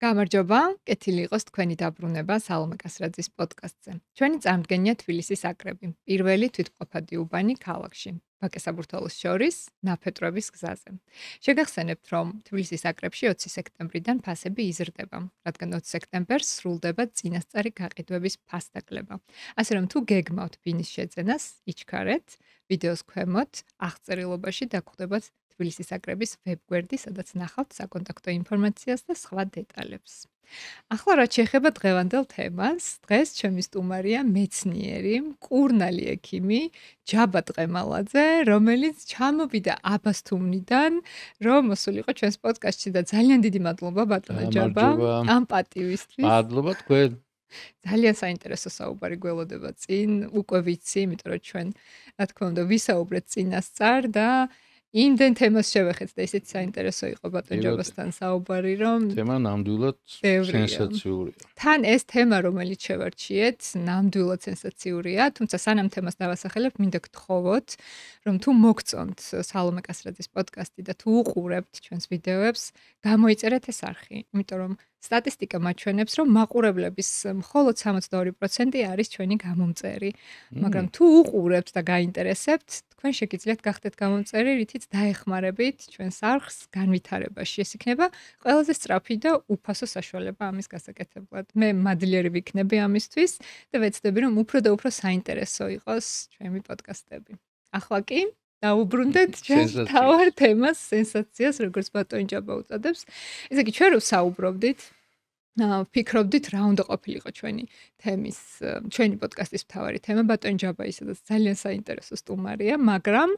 გამარჯობა, კეთილი იყოს თქვენი დაბრუნება სალომე კასრაძის პოდკასტზე. ჩვენი წამდგენია თბილისის აკრები, პირველი თვითმყოფადი უბანი ქალაქში, ბაკე-საბურთალოს შორის, ნაფეტროების გზაზე. შეგახსენებთ, რომ თბილისის აკრებში 20 სექტემბრიდან ფასები იზრდება, რადგან 20 სექტემბერს სრულდება წინასწარი გაყიდვების ფასდაკლება. ასე რომ თუ გეგმავთ ბინის შეძენას, იჩქარეთ, ვიდეოს ქვემოთ აღწერილობაში დაგხვდებათ თბილისის აკრების ვებგვერდი, სადაც ნახავთ საკონტაქტო ინფორმაციას და სხვა დეტალებს. ახლა რაც შეეხება დღევანდელ თემას, დღეს ჩემი სტუმარია მეცნიერი, მკურნალი ექიმი ჯაბა ტყემალაძე, რომელიც ჩამოვიდა აბასთუმნიდან, რომ მოსულიყო ჩვენს პოდკასტში და ძალიან დიდი მადლობა ბატონო ჯაბა ამ პატივისთვის. მადლობა თქვენ. ძალიან საინტერესო საუბარი გველოდება წინ, უკვე ვიცი, იმიტომ რომ ჩვენ რა თქმა უნდა ვისაუბრეთ წინასწარ და იმდენ თემას შევეხეთ და ისეთი საინტერესო იყო ბატონ ჯაბასთან საუბარი, რომ თემა ნამდვილად სენსაციურია. თან ეს თემა, რომელიც შევარჩიეთ, ნამდვილად სენსაციურია, თუმცა სანამ თემას დავასახელებ, მინდა გთხოვოთ, რომ თუ მოგწონთ სალომე კასრაძის პოდკასტი და თუ უყურებთ ჩვენს ვიდეოებს, გამოიწერეთ ეს არხი, იმიტომ რომ სტატისტიკა მაჩვენებს, რომ მაყურებლების მხოლოდ 62% არის ჩვენი გამომწერი, მაგრამ თუ უყურებთ და გაინტერესებთ, თქვენ შეგიძლიათ გახდეთ გამომწერი, რითიც დაეხმარებით ჩვენს არხს განვითარებაში. ეს იქნება ყველაზე სწრაფი და უფასო საშუალება ამის გასაკეთებლად. მე მადლიერი ვიქნები ამისთვის და ვეცდები, რომ უფრო და უფრო საინტერესო იყოს ჩვენი პოდკასტები. ახლა კი დაუბრუნდეთ ჩვენს თავარ თემას, სენსაციას, როგორც ბატონი ჯაბა უწოდებს. ესე იგი, ჩვენ რო საუბრობდით, ვფიქრობდით, რა უნდა ყოფილიყო ჩვენი პოდკასტის მთავარი თემა, ბატონი ჯაბა ისედაც ძალიან საინტერესო სტუმარია, მაგრამ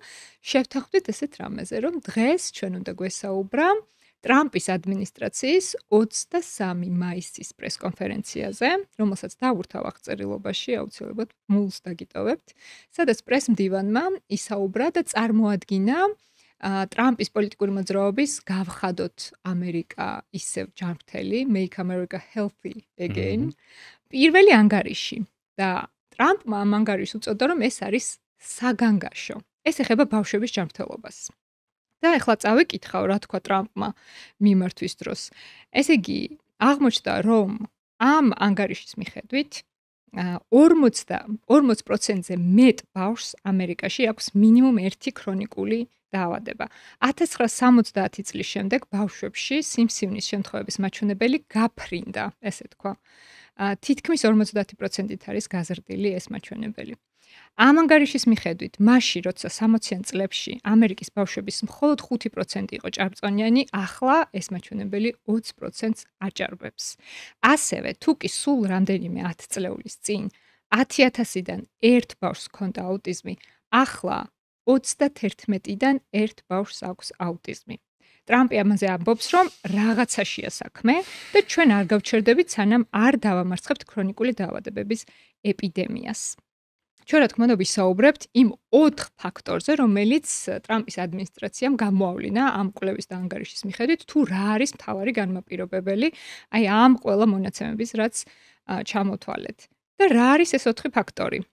შევთანხმდით ესეთ რამეზე, რომ დღეს ჩვენ უნდა გვესაუბრა ტრამპის ადმინისტრაციის 23 მაისის პრესკონფერენციაზე, რომელსაც დავურთავ აღწერილობაში, აუცილებლად მულს დაგიტოვებთ, სადაც პრესმდივანმა ისაუბრა და წარმოადგინა ტრამპის პოლიტიკური მოძრაობის გავხადოთ ამერიკა ისევ ჯანმრთელი, Make America Healthy Again, პირველი ანგარიში და ტრამპმა ამ ანგარიშს უწოდა, რომ ეს არის საგანგაშო. ეს ეხება ბავშვების ჯანმრთელობას. და ახლა წავიკითხავ, რა თქვა ტრამპმა მიმართვის დროს. ესე იგი, აღმოჩნდა, რომ ამ ანგარიშის მიხედვით 40%-ზე მეტ ბავშვს ამერიკაში აქვს მინიმუმ ერთი ქრონიკული დაავადება. 1970 წლის შემდეგ ბავშვებში სიმსივნის შემთხვევების მაჩვენებელი გაფრინდა, ესე თქვა. თითქმის 50%-ით არის გაზრდილი ეს მაჩვენებელი. ამ ანგარიშის მიხედვით, მაშინ, როცა 60-იან წლებში ამერიკის ბავშვების მხოლოდ 5% იყო ჭარბწონიანი, ახლა ეს მაჩვენებელი 20%-ს აჭარბებს. ასევე, თუ კი სულ რამდენიმე 10 წლეულის წინ 10,000-დან ერთ ბავშვს ჰქონდა აუტიზმი, ახლა 31-დან ერთ ბავშვს აქვს აუტიზმი. ტრამპი ამაზე ამბობს, რომ რაღაცაშია საქმე და ჩვენ არ გავჩერდებით, სანამ არ დავამარცხებთ ქრონიკული დაავადებების ეპიდემიას. ჩვენ რა თქმა უნდა ვისაუბრებთ იმ 4 ფაქტორზე, რომელიც ტრამპის ადმინისტრაციამ გამოავლინა ამ კვლევის და ანგარიშის მიხედვით, თუ რა არის მთავარი განმაპირობებელი, აი ამ ყველა მონაცემების, რაც ჩამოთვალეთ. და რა არის ეს 4 ფაქტორი?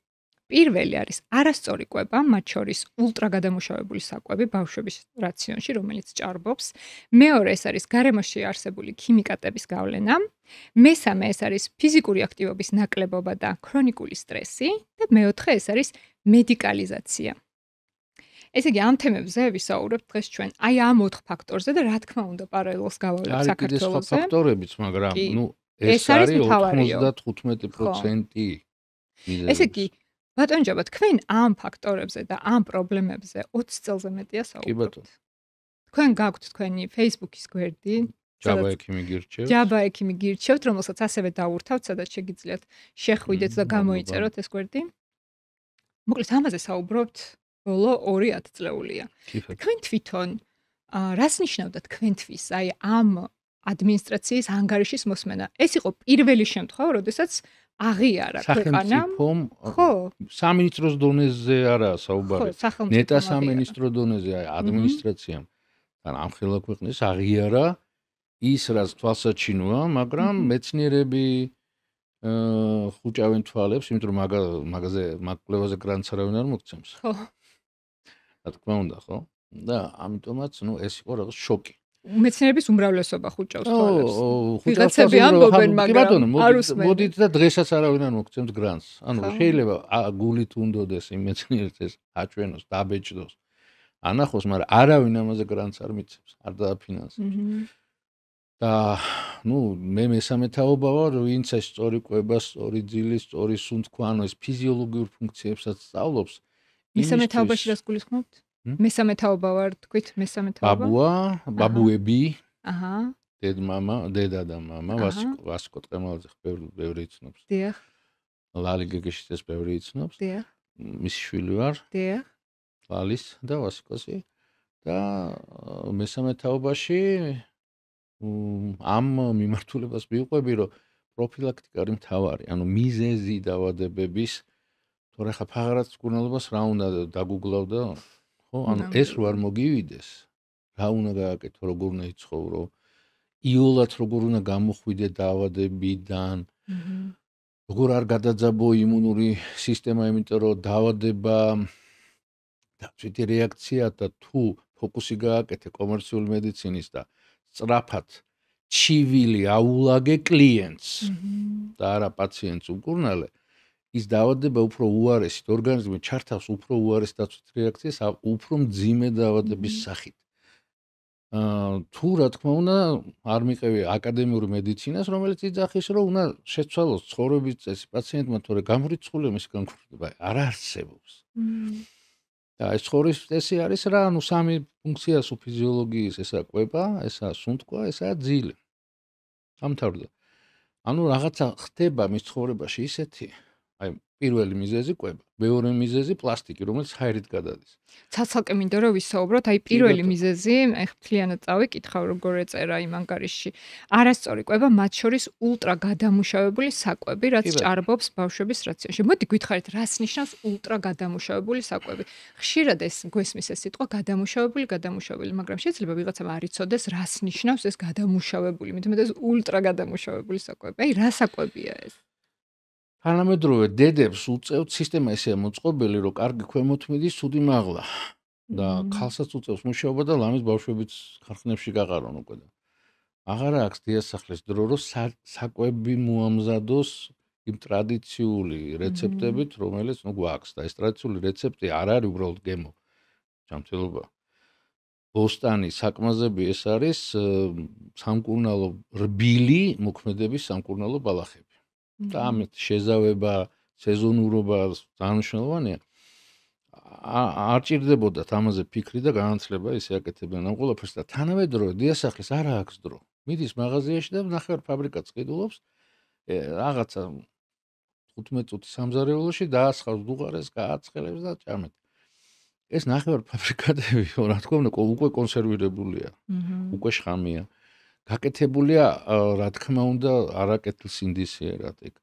პირველი არის არასწორი კვება, მათ შორის ულტრაგადამუშავებული საკვები ბავშვების რაციონში, რომელიც ჭარბობს. მეორე ეს არის გარემოში არსებული ქიმიკატების გავლენა. მესამე ეს არის ფიზიკური აქტივობის ნაკლებობა და ქრონიკული სტრესი და მეოთხე ეს არის მედიკალიზაცია. ესე იგი, ამ თემებზე ვისაუბრებთ დღეს ჩვენ აი ამ 4 ფაქტორზე და რა თქმა უნდა პარალელს გავავლენთ საქართველოზე. არის სხვა ფაქტორებიც, მაგრამ ეს არის 95%. ესე იგი, ბატონ ჯაბა, თქვენ ამ ფაქტორებზე და ამ პრობლემებზე 20 წელზე მეტია საუბრობთ. თქვენ გაქვთ თქვენი Facebook-ის გვერდი, ჯაბა ექიმი გირჩევთ. ჯაბა ექიმი გირჩევთ, რომელსაც ასევე დავურთავთ, სადაც შეგიძლიათ შეხვიდეთ და გამოიწეროთ ეს გვერდი. მოკლედ ამაზე საუბრობთ ბოლო 2 წლეულია. თქვენ თვითონ რას ნიშნავდა თქვენთვის აი ამ ადმინისტრაციის ანგარიშის მოსმენა? ეს იყო პირველი შემთხვევა, როდესაც აღიარა ქვეყანამ. ხო, სამინისტროს დონეზე არაა საუბარი. ნეტა სამინისტრო დონეზე, აი ადმინისტრაციამ თან ამხელა ქვეყნის აღიარა ის, რაც თვალსაჩინოა, მაგრამ მეცნიერები ხუჭავენ თვალებს, იმიტომ რომ მაგ კვლევაზე გრანტს არავინ არ მოგცემს. ხო. რა თქმა უნდა, ხო? და ამიტომაც, ეს იყო რაღაც შოკი. მეცნიერების უმრავლესობა ხუჭავს თვალებს. ვიღაცები ამბობენ, მაგრამ არ უსმენთ. მოდით და დღესაც არავინ არ მოგცემს გრანტს. ანუ შეიძლება გულით უნდოდეს იმ მეცნიერს ეს აჩვენოს, დაბეჭდოს. ანახოს, მაგრამ არავინ ამაზე გრანტს არ მიცემს, არ დააფინანსებს. და მე მესამეთაობა ვარ, ვინც ეს სწორი კვება, სწორი ძილი, სწორი სუნთქვა, ანუ ეს ფიზიოლოგიურ ფუნქციებსაც სწავლობს. მესამეთაობაში რას გულისხმობთ? მესამეთაობა ვარ, თქვით, მესამეთაობა. ბაბუები. აჰა. დედა და მამა, ვასკო ტყემალიძე ბევრი იცნობს. დიახ. ლალი გეგეშიძეს ბევრი იცნობს. დიახ. მისი შვილი ვარ. დიახ. ლალის და ვასკოსი და მესამეთაობაში ამ მიმართულებას მივყვები, რომ პროფილაქტიკა არის მთავარი, ანუ მიზეზი დაავადებების, თორე ხა ფაღარაც მკურნალობას რა უნდა დაგუგლავ და ხო, ანუ ეს რო არ მოგივიდეს, რა უნდა გააკეთო, როგორ უნდა იცხოვრო, იოლად როგორ უნდა გამოხვიდე დაავადებიდან, როგორ არ გადაძაბო იმუნური სისტემა, იმიტომ რომ დაავადება დაცვითი რეაქცია და თუ ფოკუსი გააკეთე კომერციული მედიცინის და სწრაფად ჩივილი აულაგე კლიენტს და არა პაციენტს უკურნალე, ის დაავადება უფრო უარესით ორგანიზმი ჩართავს უფრო უარეს დაცვით რეაქციას, უფრო მძიმე დაავადების სახით. თუ რა თქმა უნდა არ მიყევი აკადემიური მედიცინას, რომელიც იძახის, რომ უნდა შეცვალოს ცხოვრების წესი პაციენტმა, თორე გამრიცხული მის განკურნება არ არსებობს. და ეს ცხოვრების წესი არის რა, ანუ სამი ფუნქცია სულ ფიზიოლოგიის, ესაა კვება, ესაა სუნთქვა, ესაა ძილი. ამთავრდა. ანუ რაღაცა ხდება მის ცხოვრებაში ისეთი, აი პირველი მიზეზი კვება, მეორე მიზეზი პლასტიკი, რომელიც ჰაერით გადადის. ცალკე მინდა რომ ვისაუბროთ, აი პირველი მიზეზი, აი მთლიანად წავიკითხავ როგორ ეწერა იმ ანგარიშში. არასწორი კვება, მათ შორის ულტრა გადამუშავებული საკვები, რაც ჭარბობს ბავშვების რაციონში. მოდი გითხარით, რას ნიშნავს ულტრა გადამუშავებული საკვები? ხშირად ეს გვესმის ეს სიტყვა გადამუშავებული, მაგრამ შეიძლება ვიღაცამ არ იცოდეს, რას ნიშნავს ეს გადამუშავებული, მეტად ეს ულტრა გადამუშავებული საკვები. აი რა საკვებია ეს? თანამედროვე დედებს უწევთ სისტემა ესეა მოწყობილი, რომ კარგი ქვემოთ მიდის, ცუდი მაღლა. და ქალსაც უწევს მუშაობა და ლამის ბავშვებიც ხარხნებში გაყარონ უკვე. აღარა აქვს დიასახლის დრო, რომ საკვები მოამზადოს იმ ტრადიციული რეცეპტებით, რომელიც გვაქვს და ეს ტრადიციული რეცეპტი არ არის უბრალოდ გემო. ჯანმრთელობა. ბოსტანი საკმაზები ეს არის სამკურნალო რბილი მოქმედების სამკურნალო ბალახები. და ამით შეზავება, სეზონურობა ძალიან მნიშვნელოვანია. არ ჭირდებოდათ ამაზე ფიქრი და განათლება, ისე აკეთებენ ამ ყველაფერს და თანამედროვე დიასახლის არ აქვს დრო. მიდის მაღაზიაში და ნახევარ ფაბრიკატს ყიდულობს, რაღაცა 15 წუთის სამზარეულოში დაასხავს დუღარეს, გააცხელებს და ჭამეთ. ეს ნახევარ ფაბრიკატები, რა თქმა უნდა, უკვე კონსერვირებულია, უკვე შხამია. გაკეთებულია, რა თქმა უნდა, არაკეთილსინდისიერად, ეგ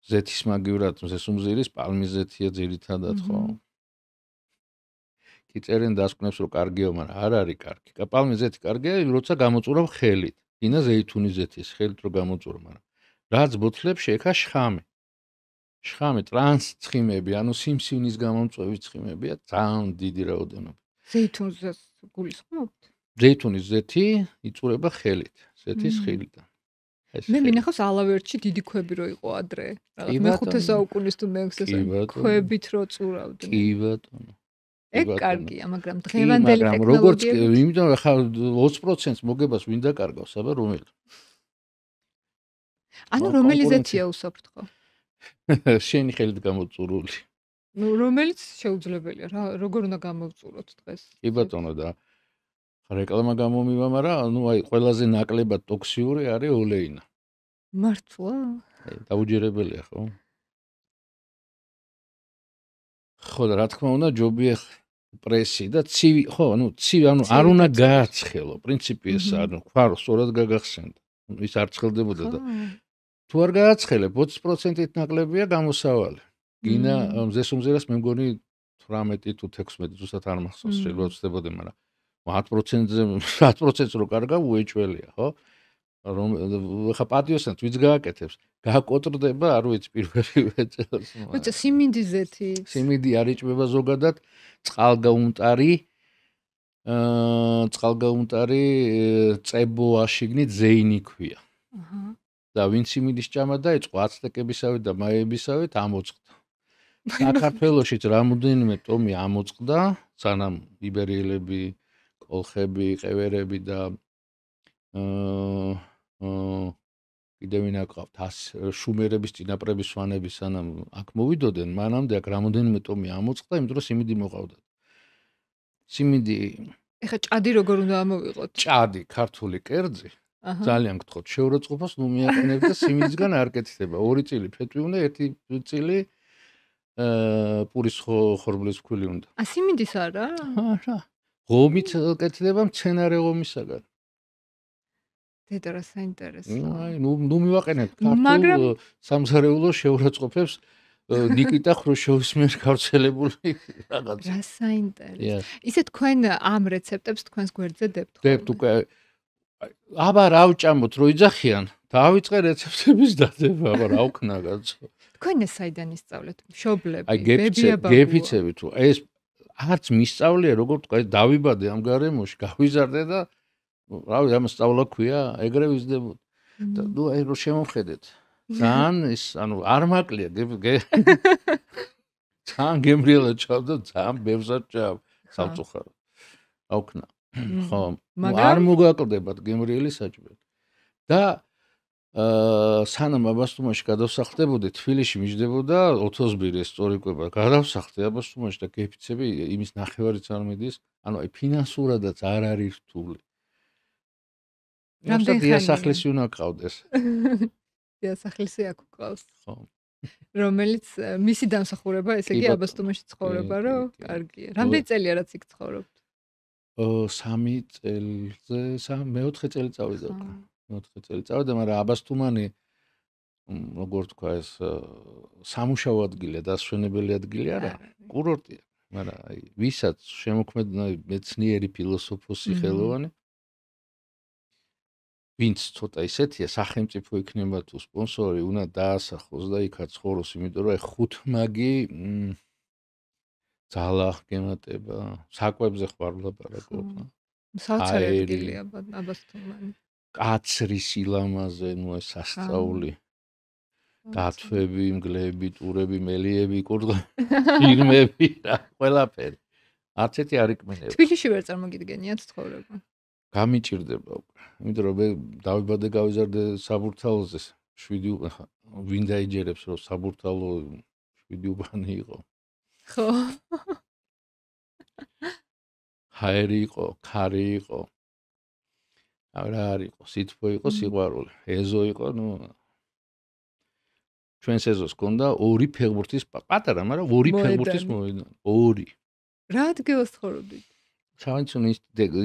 ზეთის მაგივრად, მზესუმზირის პალმის ზეთია ძირითადად, ხო? კი წერენ დასკვნებს, რომ კარგია, მაგრამ არ არის კარგი. პალმის ზეთი კარგია, როცა გამოწურავ ხელით. ინა ზეითუნის ზეთის ხელით რო გამოწურავ, მაგრამ რაც ბოთლებში ეხა შხამი. შხამი ტრანსცხიმები, ანუ სიმსივნის გამომწვევი ცხიმებია, ძალიან დიდი რაოდენობა. ზეითუნს გულისხმობთ? ზეითუნის ზეთი იწურება ხელით, ზეთის ხილიდან. მე მინახავს ალავერტში დიდი ქვები რო იყო ადრე. მე-5 საუკუნის თუ მე-6 საუკუნის ქვებით რო წურავდნენ. კი ბატონო. ეგ კარგია, მაგრამ დღევანდელი ტექნოლოგიები, იმიტომ ხა 20%-ს მოგებას ვინ დაკარგავს, აბა რომელი? ანუ რომელი ზეთია უსაბრთ ხო? შენი ხელით გამოწურული. რომელიც შეუძლებელია რა, როგორ უნდა გამოვწუროთ დღეს? კი ბატონო და რეკლამა გამომივა, მაგრამ აი ყველაზე ნაკლებად ტოქსიური არის ოლეინა. მართლა? დაუჯერებელია ხო? ხო და რა თქმა უნდა ჯობია პრესი და ცივი, ხო, ცივი, არ უნდა გააცხელო, პრინციპი ეს არის, ხარო სწორად გაგახსენდა. ის არ ცხელდებოდა და თუ არ გააცხელებ 20%-ით ნაკლებია გამოსავალი. გინა მზესუმზირას მე მგონი 18 თუ 16 ზუსტად არ მახსოვს, შეიძლება ვწდებოდი, მაგრამ 10%-ზე რო კარგა უეჭველია, ხო? რომ ხა პატიოსთან ვიც გააკეთებს, გაკოტრდება, არ ვიცი პირველივე წელს. მოიცა სიმინდი ზეთი. სიმინდი არ იჭმება ზოგადად, წყალგაუნტარი წყალგაუმტარი წებო აშიგნით ზეინი ქვია. და ვინც იმიდის ჭამა დაიწყო აცტეკებისავით და მაიებისავით ამოწყდა. საქართველოშიც რამოდენიმე ტომი ამოწყდა, სანამ იბერიელები, კოლხები, ყევერები და კიდევ ვინ აკავთ შუმერების წინაპრების სვანები სანამ აქ მოვიდოდნენ, მანამდე აქ რამოდენიმე ტომი ამოწყდა, იმ დროს სიმინდი მოყავდათ. სიმინდი ეხა ჭადი როგორ უნდა ამოვიღოთ? ჭადი, ქართული კერძი. ძალიან გთხოვთ, შეურაცხყოფას ნუ მიაყენებ და სიმინდისგან არ კეთდება. 2 წილი ფეტვი უნდა, 1 წილი პურის ხორბლის ფქვილი უნდა. სიმინდის არა? არა. ღომით კეთდება მცენარე ღომისაგან. დედა რა საინტერესო. ნუ მივაყენებ ქართულ სამზარეულო შეურაცხყოფებს ნიკიტა ხრუშჩოვის მიერ გავრცელებული რაღაც. რა საინტერესო. ისე თქვენ ამ რეცეპტებს თქვენს გვერდზე დებთ ხო? დებთ უკვე. აბა რა ვჭამოთ, რო იძახიან, დავიწყე რეცეპტების დადება, აბა რა ვქნა კაცო. თქვენ ეს საიდან ისწავლეთ? მშობლები, ბებია-ბაბუა. გეფიცები თუ ეს არც მისწავლია, როგორ თქვა, დავიბადე ამ გარემოში, გავიზარდე და რავი, ამას სწავლა ქვია, ეგრე ვიზრდებოდი. და ნუ აი რო შემოვხედეთ. ძალიან ის, ანუ არ მაკლია, ძალიან გემრიელა ჩავდა, ძალიან ბევრსაც ჩავ სამწუხარო. რა ვქნა. ხო, არ მოგაკლდებათ გემრიელი საჭმელი. და სანამ აბასთუმანში გადავსახლდებოდი, თბილისში მიჯდებოდა ოთოზბირი ისტორიკობა. გადავსახლდი აბასთუმანში და გეფიცები იმის ნახევარიც არ მიდის, ანუ აი ფინანსურადაც არ არის რთული. რამდენი დიასახლისი უნდა ყავდეს. დიასახლისი აქ ყავს. ხო. რომელიც მისი დამსახურება, ესე იგი აბასთუმანში ცხოვრება, რომ კარგია. რამდენი წელია რაც იქ ცხოვრობთ? 3 წელზე, მე-4 წელი წავიდა უკვე. 4 წელი წავიდა, მაგრამ აბასთუმანი როგორ თქვა ეს სამუშაო ადგილია, დასვენებელი ადგილი არა, კურორტია. მაგრამ აი ვისაც შემოქმედება მეცნიერი ფილოსოფოსი ხელოვანი ვინც ცოტა ისეთია, სახელმწიფო იქნება თუ სპონსორი, უნდა დაასახოს და იქაც ხოროს, იმიტომ რომ აი ხუთმაგი ძალა გემატება, საკვებზე ხარ ვლაპარაკობ. საოცარი ადგილია აბასთუმანი. კაცრი სილამაზე, ნუ ეს სასწაული. დათვები, მგლები, ტურები, მელიები, ფირმები, რა, ყველაფერი. არც ერთი არ იკმენება. თბილისში ვერ წარმოგიდგენიათ ცხოვრება? გამიჭირდება უკვე. იმიტომ რომ მე დავიბადე გავიზარდე საბურთალოზე 7 ვინ დაიჯერებს რომ საბურთალო 7 უბანი იყო. ხო. ჰაერი იყო, ქარი იყო. რა არის იყო, სითბო იყო, სიყვარული. ეზო იყო, ნუ ჩვენს ეზოს ჰქონდა 2 ფეხბურთის პატარა, მაგრამ 2 ფეხბურთის მოედანი. 2. რა ადგილას ცხოვრობდით? საინჟინრო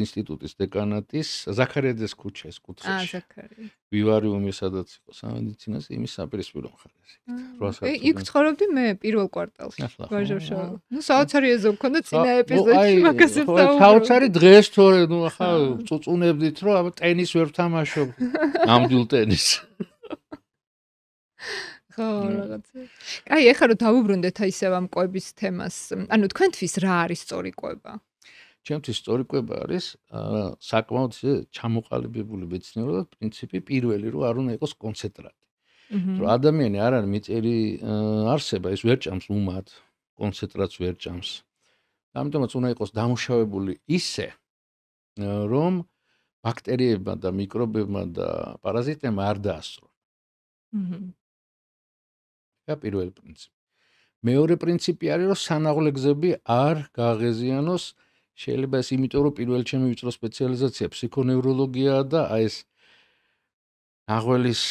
ინსტიტუტის დეკანატის ზაქარიაძეს ქუჩის კუთხეში. ზაქარია. ვივარიუმი სადაც იყო სამედიცინოს იმის საპირისპირო მხარეს. 8 საათი. იქ ცხოვრობდი მე პირველ კვარტალში. ვაჟავშავ. ნუ საოცარი ეზო მქონდა წინა ეპიზოდში მაგასაც დავუბრუნდი. საოცარი დღეს თორე ნუ ახლა წუწუნებდით რომ აბა ტენის ვერ ვთამაშობ. ნამდვილ ტენის. ხო, რაღაცა. კაი, ეხლა რომ დავუბრუნდეთ ისევ ამ კვების თემას. ანუ თქვენთვის რა არის სწორი კვება? ჩემთვის სწორი კვება არის საკმაოდ ჩამოყალიბებული მეცნიერულად პრინციპი პირველი რომ არ უნდა იყოს კონცენტრატი. რომ ადამიანი არ არის მიწერი არსება, ის ვერ ჭამს უმად, კონცენტრატს ვერ ჭამს. ამიტომაც უნდა იყოს დამუშავებული ისე რომ ბაქტერიებმა და მიკრობებმა და პარაზიტებმა არ დაასწრონ. და პირველი პრინციპი. მეორე პრინციპი არის რომ სანაღვლე გზები არ გააღეზიანოს. შეიძლება ეს იმიტომ რომ პირველ ჩემი ვიწრო სპეციალიზაცია ფსიქონევროლოგიაა და აი ეს ნაღველის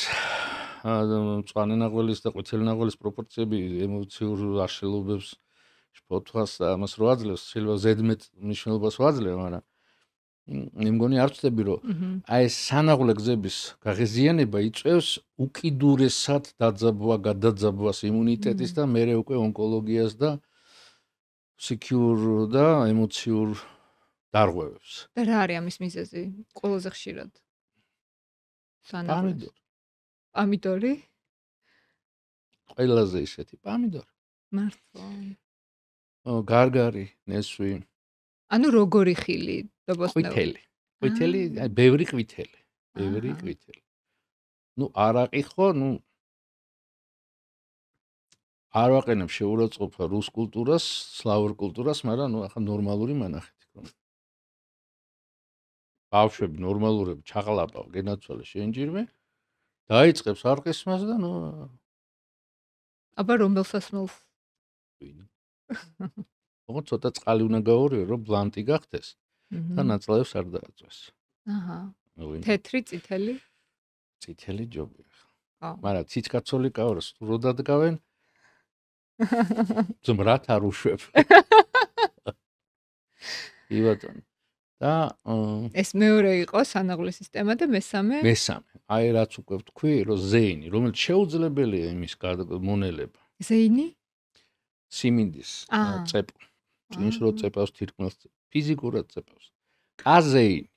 მწვანე ნაღველის და ყვითელი ნაღველის პროპორციები ემოციურ აშლილობებს შფოთვას და ამას რო აძლევს, შეიძლება ზედმეტ მნიშვნელობას ვაძლევ, მაგრამ მე მგონი არ ვწდები რომ აი ეს სანაღვლე გზების გაღეზიანება იწევს უკიდურესად გადაძაბვას იმუნიტეტის და მერე უკვე ონკოლოგიას და ფსიქიურ და ემოციურ დარღვევებს. და რა არის ამის მიზეზი? ყველაზე ხშირად. პამიდორი. პამიდორი? ყველაზე ისეთი პამიდორი. მართლა. გარგარი, ნესვი. ანუ როგორი ხილი? ნობოსნეული. ყვითელი, ბევრი ყვითელი. ბევრი ყვითელი. არაყი ხო, არ ვაყენებ შეურაცხყოფა რუს კულტურას, სლავურ კულტურას, მაგრამ ახლა ნორმალური მანახეთი ქონდა. ბავშვები ნორმალურები ჩაყლაპავ, გენაცვალე შეინჯირმე, დაიწყებს არყისმას და აბა რომელ სასმელს? ოღონდ ცოტა წყალი უნდა გაურიო, რომ ბლანტი გახდეს და ნაწლავებს არ დააწვეს. აჰა. თეთრი, წითელი? წითელი ჯობია. მაგრამ ციცკაცოლი კავრას თუ რო დადგავენ ძმრათ არ უშვებ. იბატონო. და ეს მეორე იყო სანაღლის სისტემა და მესამე? მესამე. აი რაც უკვე ვთქვი, რომ ზეინი, რომელიც შეუძლებელია იმის მონელება. ზეინი? სიმინდის წეპ. წინს რო წეპავს თირკმელს, ფიზიკურად წეპავს. კაზეინი.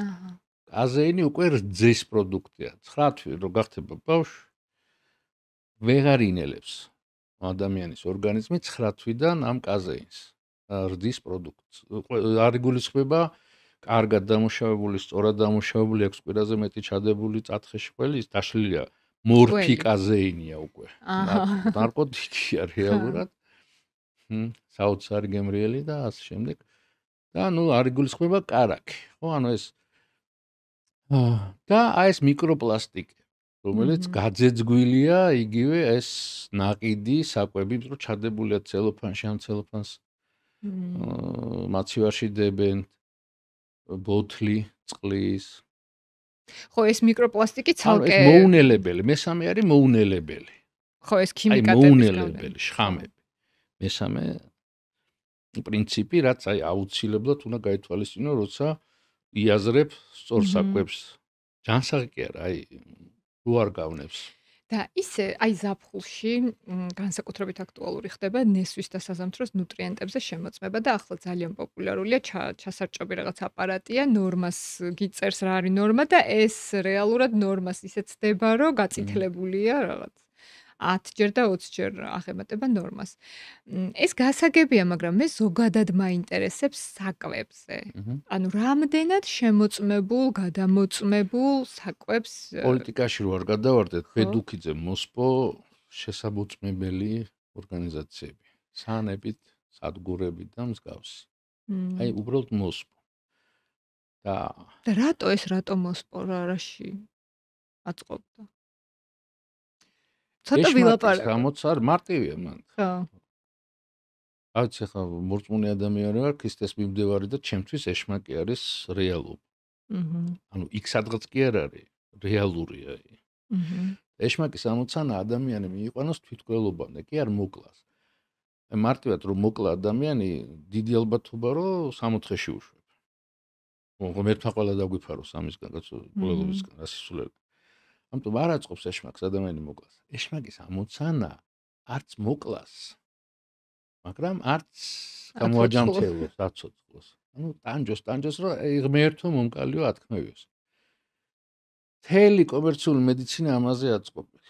აჰა. კაზეინი უკვე რძის პროდუქტია. 9 თვე რო გახდება ბავშვი, ვეღარ ინელებს ადამიანის ორგანიზმი 9 თვიდან ამ კაზეინს. რძის პროდუქტს. არ იგულისხმება კარგად დამუშავებული, სწორად დამუშავებული, 6 კვირაზე მეტი ჩადებული წათხეში ყველი ის დაშლილია. მორფიკაზეინია უკვე. ნარკოტიკია რეალურად. საოცარი გემრიელი და ასე შემდეგ. და არ იგულისხმება კარაქი. ხო, ეს და ეს მიკროპლასტიკი, რომელიც გაძეძგვილია იგივე ეს ნაყიდი საკვები, რომ ჩადებულია ცელოფანში, ამ ცელოფანს მაცივარში დებენ ბოთლი წყლის. ხო, ეს მიკროპლასტიკი ცალკე ეს მოუნელებელი, მესამე არის მოუნელებელი. ხო, ეს ქიმიკატების მოუნელებელი, შხამები. მესამე პრინციპი, რაც აუცილებლად უნდა გაითვალისწინო, როცა იაზრებ სწორ საკვებს. ჯანსაღი კი არა, რო არ გავნებს. და ისე, ზაფხულში განსაკუთრებით აქტუალური ხდება ნესვის და საზამთროს ნუტრიენტებზე შემოწმება და ახლა ძალიან პოპულარულია ჩასარჭობი რაღაც აპარატია, ნორმას გიწერს რა არის ნორმა და ეს რეალურად ნორმას ისე ცდება, რომ გაწითლებულია რაღაც 10 ჯერ და 20 ჯერ აღემატება ნორმას. ეს გასაგებია, მაგრამ მე ზოგადად მაინტერესებს საკვებზე. ანუ რამდენად შემოწმებულ, გადამოწმებულ საკვებს პოლიტიკაში რო არ გადავარდეთ, ბედუქიძე მოსპო შესაბოწმებელი ორგანიზაციები, სანებით, სადგურები და მსგავსი. უბრალოდ მოსპო. და რატო მოსპო რაში აწყობდა? ცოტა ვილაპარაკო. რამოც არ მარტივია მან. ხო. რაც ახლა მორწმუნე ადამიანი ვარ, ქრისტეს მიმდევარი და ჩემთვის ეშმაკი არის რეალობა. ანუ იქ სადღაც კი არ არის, რეალურია. ეშმაკის ამოცანა ადამიანი მიიყვანოს თვითკვლელობამდე, კი არ მოკლას. მარტივად რომ მოკლა ადამიანი, დიდი ალბათობა რომ 60-ში უშვებ. ღმერთმა ყველა დაგვიფაროს ამისგან, კვლელობისგან, ასისულელი. ამიტომ არ აწყობს ეშმაკს ადამიანი მოკლას. ეშმაკის ამოცანა არც მოკლას, მაგრამ არც გამოაჯამწევოს, აცოცხლოს. ანუ ტანჯოს რომ ღმერთო მომკალიო ათქმევიოს. მთელი კომერციული მედიცინა ამაზე აწყობილი.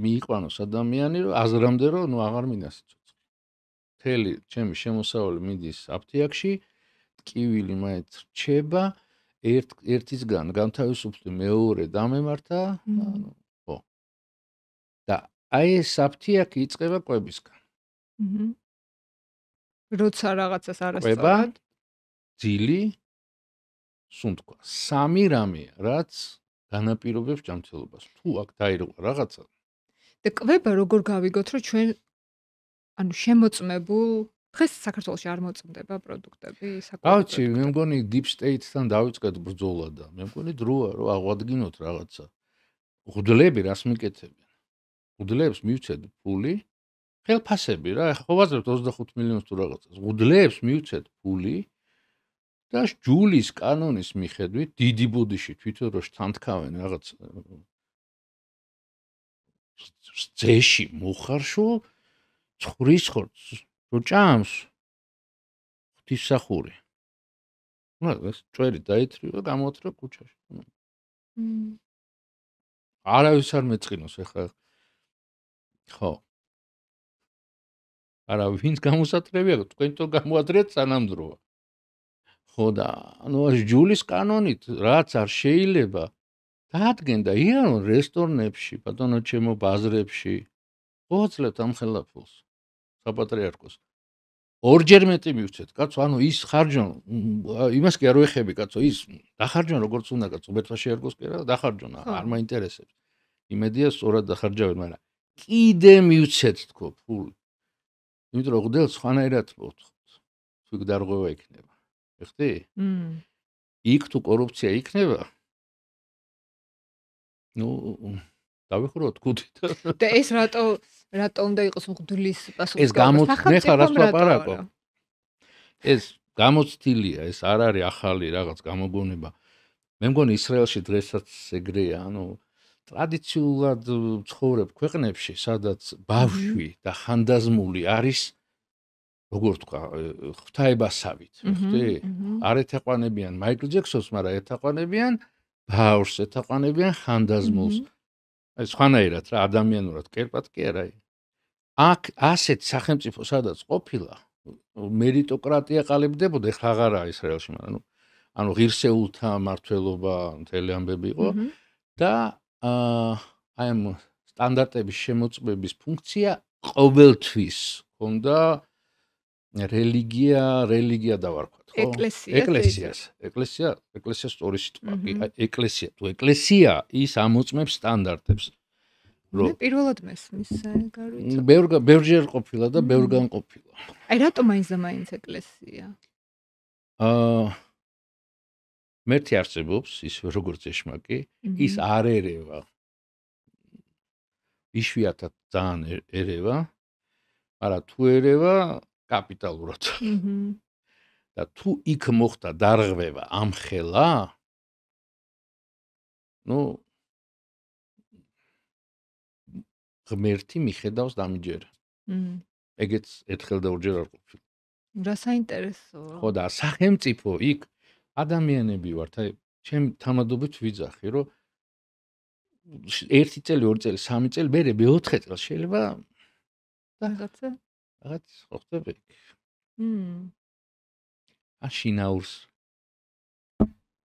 მიიყვანოს ადამიანი რომ აზრამდე რომ აღარ მინდა სიცოცხლე. მთელი ჩემი შემოსავალი მიდის აფთიაქში, ტკივილი მაინც რჩება. ერთისგან განთავისუფლდი მეორე დამემართა, ხო. და ეს აფთიაქი იწყება კვებისგან. როცა რაღაცას არასწორად ძილი, სუნთქვა. 3 რამეა, რაც განაპირობებს ჯანმრთელობას. თუ აქ დაირღვა რაღაცა. და კვება როგორ გავიგოთ, რომ ჩვენ შემოწმებულ დღეს საქართველოში არ მოწმდება პროდუქტები საკვები. გავიცი, მე მგონი deep state-თან დავიწყეთ ბრძოლა და მე მგონი დროა რომ აღვადგინოთ რაღაცა. ღვდლები რას მიკეთებენ? ღვდლებს მივცეთ ფული, ხელფასები რა, ხო ვაძლევთ 25 მილიონს თუ რაღაცას. ღვდლებს მივცეთ ფული და ჯულის კანონის მიხედვით დიდი ბოდიში თვითონ რო შთანთქავენ რაღაც ძეში მოხარშო ცხრის ხორცს რო ჭამს ღვთისმსახური. ეს ჭვერი დაითრივა და გამოათრა ქუჩაში. არავის არ მეწყინოს ახლა. ხო. არა ვინც გამოსათრებია, თქვენ თო გამოადრეთ სანამ დროა. ხო და ანუ ჯულის კანონით რაც არ შეიძლება დაადგენდა იანონ რესტორნებში, ბატონო ჩემო ბაზრებში მოაწლებთ ამ ხელაფულს საპატრიარქოს. ორჯერ მეტი მივცეთ, კაცო, ანუ ის ხარჯონ, იმას კი არ ვეხები, კაცო, ის დახარჯონ როგორც უნდა, კაცო, ბერთვაში არ გოს კი რა, დახარჯონ, არ მაინტერესებს. იმედია სწორად დახარჯავენ, მაგრამ კიდე მივცეთ თქო ფული. იმიტომ რომ ღვდელს სხვანაირად მოვთხოვთ. თუ დარღვევა იქნება. ეხტი? იქ თუ კორუფცია იქნება, ну, დავიხუროთ კუდით. და ეს რატო უნდა იყოს მღვდლის პასუხისმგებელი? ეს გამოცდილება რას ლაპარაკო? ეს გამოცდილია, ეს არ არის ახალი რაღაც გამოგონება. მე მგონი ისრაელში დღესაც ეგრეა, ანუ ტრადიციულად ცხოვრებ ქვეყნებში, სადაც ბავშვი და ხანდაზმული არის როგორ თქვა, ღვთაებასავით, ხტი? არ ეთაყვანებიან მაიკლ ჯექსონს, მაგრამ ეთაყვანებიან ბავშვს, ეთაყვანებიან ხანდაზმულს. აი სხვანაირად რა, ადამიანურად კერპად კი არა. აქ ასეთ სახელმწიფო სადაც ყოფილა, მერიტოკრატია ყალიბდებოდა, ეხლა აღარაა ისრაელში, მაგრამ ანუ ღირსეულთა მმართველობა მთელი ამბები იყო და აი ამ სტანდარტების შემოწმების ფუნქცია ყოველთვის ჰქონდა რელიგია დავარქვათ, ხო? ეკლესია სწორი სიტყვა. ეკლესია, თუ ეკლესია ის ამოწმებს სტანდარტებს. მე პირველად მესმის გარვიცა. ბევრჯერ ყოფილა და ბევრგან ყოფილა. აი რატომ მაინც ეკლესია? მერთი არსებობს, ის როგორც ეშმაკი, ის არ ერევა. იშვიათად ძალიან ერევა, მაგრამ თუ ერევა კაპიტალურად. და თუ იქ მოხდა დარღვევა ამ ხელა, ну ღმერთი მიხედავს დამიჯერა. ეგეც ერთხელ და ორჯერ არ ყოფილა. რა საინტერესოა. ხო და სახელმწიფო იქ ადამიანები ვართ, აი ჩემ თამადობით ვიძახი, რომ 1 წელი, 2 წელი, 3 წელი, მერე მე-4 წელს შეიძლება რაღაც ხო ხდება იქ. აშინაურს.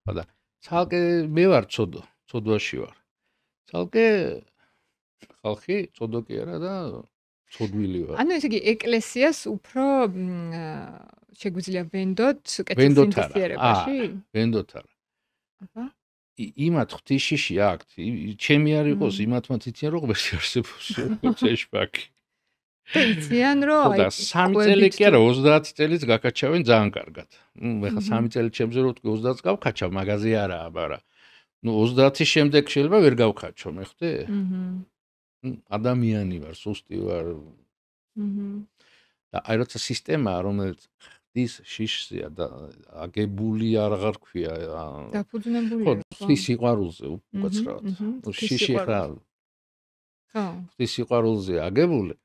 ხო და ცალკე მე ვარ ცოდვაში ვარ. ცალკე ხალხი ცოდო კი არა და ცოდვილი ვარ. ანუ ესე იგი ეკლესიას უფრო შეგვიძლია ვენდოთ კეთილსინდისიერებაში? ვენდოთ არა. აჰა. იმათ ღვთისშიში აქვთ, ჩემი არ იყოს, იმათმა თითიან რომ ღმერთი არსებობს, ეშმაკი. და იციან რომ აი 3 წელი კი არა 30 წელიც გაკაჩავენ ძალიან კარგად. ეხლა 3 წელი ჩემზე რო თქვი 30-ს გავკაჩავ, მაგაზე არაა, მაგრამ 30-ის შემდეგ შეიძლება ვერ გავკაჩო, მე ხვდე? ადამიანი ვარ, სუსტი ვარ. და აი როცა სისტემაა, რომელიც ხდის შიშზეა და აგებული აღარ ქვია. დაფუძნებულია. ხო, სიყვარულზე უკაცრავად. შიში ხარ. ხო. სიყვარულზე აგებული.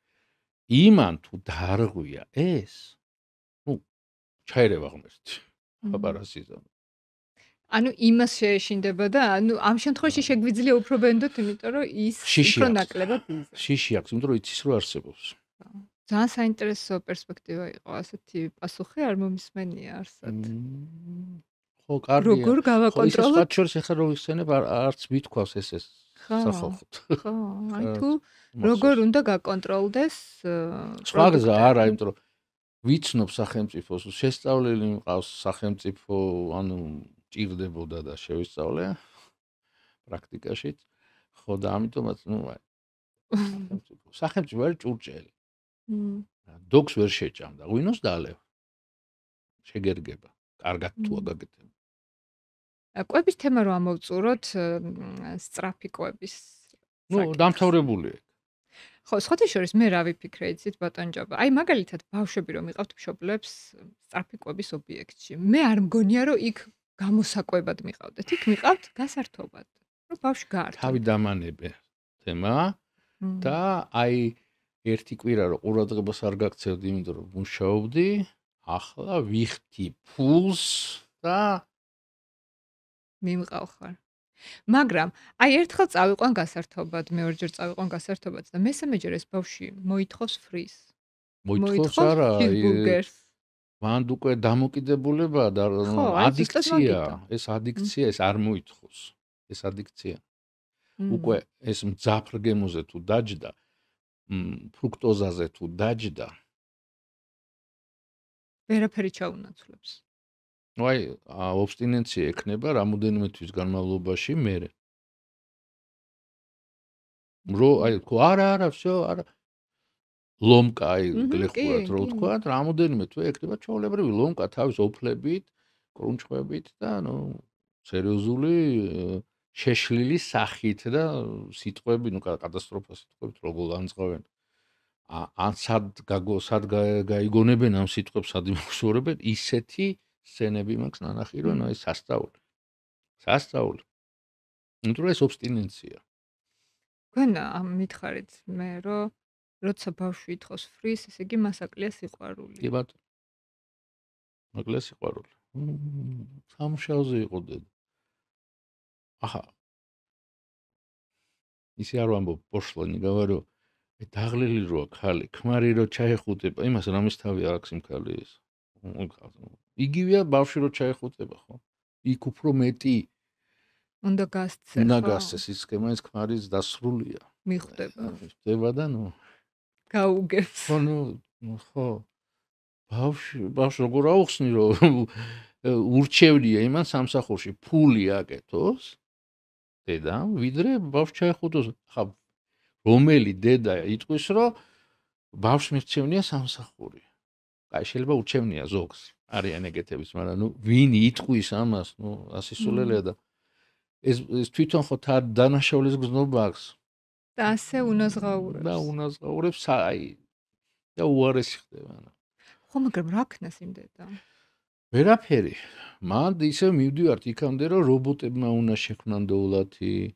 იმან თუ დარღვია ეს, ну, ჩაერევა ღმერთი. აბარასიზა. ანუ იმას შეეშინდება და ანუ ამ შემთხვევაში შეგვიძლია უფრო ვენდოთ, იმიტომ რომ ის უფრო ნაკლებად იზრდება. შიში აქვს, იმიტომ რომ იცის რომ არსებობს. ძალიან საინტერესო პერსპექტივა იყო, ასეთი პასუხი არ მომისმენია არსად. ხო, კარგია. როგორ გავაკონტროლოთ? ხო, ის შორის ახლა რო ვიხსენებ, არც ვითქვავს ეს სახალხოდ. ხო, აი თუ როგორ უნდა გაკონტროლდეს სხვა გზა არა, იმიტომ რომ ვიცნობ სახელმწიფოს, შესწავლილი მყავს სახელმწიფო, ანუ ჭირდებოდა და შევისწავლე პრაქტიკაშიც. ხო და ამიტომაც, ну, აი სახელმწიფო არის ჭურჭელი. დოგს ვერ შეჭამდა, ღვინოს დაალევ. შეგერგება. კარგად თუ აგაკეთებ. კვების თემა რო ამოვწუროთ, სწრაფი კვების. ну, დამთავრებულია. ხო, სხვათა შორის მე რა ვიფიქრე, იცით ბატონჯობა. აი მაგალითად, ბავშვები რომ იყავთ მშობლებს სწრაფი კვების ობიექტში. მე არ მგონია რომ იქ გამოსაკვებად მიყავდეთ. იქ მიყავთ გასართობად. რომ ბავშვი გაართო. თავი დამანებე თემა და აი ერთი კვირა რომ ყურადღებას არ გაქცევდი, იმიტომ რომ მუშაობდი, ახლა ვიხდი ფულს და მიმყავ ხარ. მაგრამ აი ერთხელ წავიყვან გასართობად, მეორეჯერ წავიყვან გასართობად და მესამეჯერ ეს ბავშვი მოითხოვს ფრის. მოითხოვს არა, მანდ უკვე დამოკიდებულებაა და ადიქცია, ეს ადიქცია, ეს არ მოითხოვს. ეს ადიქცია. უკვე ეს მძაფრ გემოზე თუ დაჯდა, ფრუქტოზაზე თუ დაჯდა, ვერაფერი ჩაუნაცვლებს. აი, ობსტინენცია ექნება რამოდენიმე თვის განმავლობაში მერე. აი, არა, всё, არა. ლომკა, აი, გლეხურად რო თქვა, რამოდენიმე თვე ექნება ჩვეულებრივი ლომკა თავის ოფლებით, კრუნჩხვებით და სერიოზული შეშლილი სახით და სიტყვები, კატასტროფა სიტყვებით როგორ განწყობენ. ან სად გაიგონებენ ამ სიტყვებს, სად იმახსოვრებენ, ისეთი სცენები მაქვს ნანახი, რომ ეს სასწაული. ნუ ეს ობსტინენცია. გან მითხარით მე, რომ როცა ბავშვი ითხოვს ფრის, ესე იგი მას აკლია სიყვარული. კი ბატონო. აკლია სიყვარული. სამუშაოზე იყო დედა. ახლა ისე არ ვამბობ პოშლენი გავარო დაღლილი როა ხალი, ქმარი რო ჩაეხუტება, იმას რამის თავი არ აქვს იმ ხალის. იგივეა ბავშვი რო ჩაეხუტება, ხო? იქ უფრო მეტი უნდა გასცეს ის სქემა, ის ქმარის დასრულია. მიხვდება და გაუგებს. ხო. ბავშვი როგორ აუხსნი რომ ურჩევნია იმან სამსახურში ფული აკეთოს დედა, ვიდრე ბავშვი ჩაეხუტოს. ხა რომელი დედა იტყვის რომ ბავშვს მირჩევნია სამსახური. აი შეიძლება ურჩევნია ზოგს. არიან ეგეთების, მაგრამ ვინ იტყვის ამას, ასისულელია და ეს თვითონ ხო დანაშაულის გზნობა აქვს. და ასე უნაზღაურებს. და უნაზღაურებს აი და უარესი ხდება. ხო, მაგრამ რა ქნას იმ დედა? ვერაფერი. მანდ ისე მივდივართ იქამდე რომ რობოტებმა უნდა შექმნან დოულათი,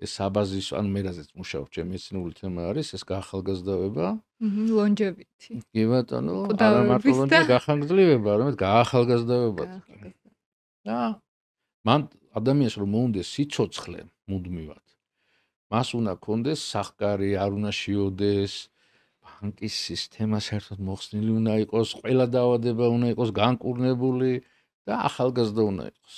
ეს საბაზისო, ან მერაზეც მუშაობ, ჩემი მეცნიერული თემა არის, ეს გაახალგაზრდავება. ლონჯევიტი. კი ბატონო, არა მარტო ლონჯევიტი, გაახალგაზრდავება, არამედ გაახალგაზრდავება. და მან ადამიანს რომ მოუნდეს სიცოცხლე მუდმივად. მას უნდა კონდეს სახკარი, არ უნდა შიოდეს, ბანკის სისტემა საერთოდ მოხსნილი უნდა იყოს, ყველა დაავადება უნდა იყოს განკურნებული და ახალგაზრდა უნდა იყოს.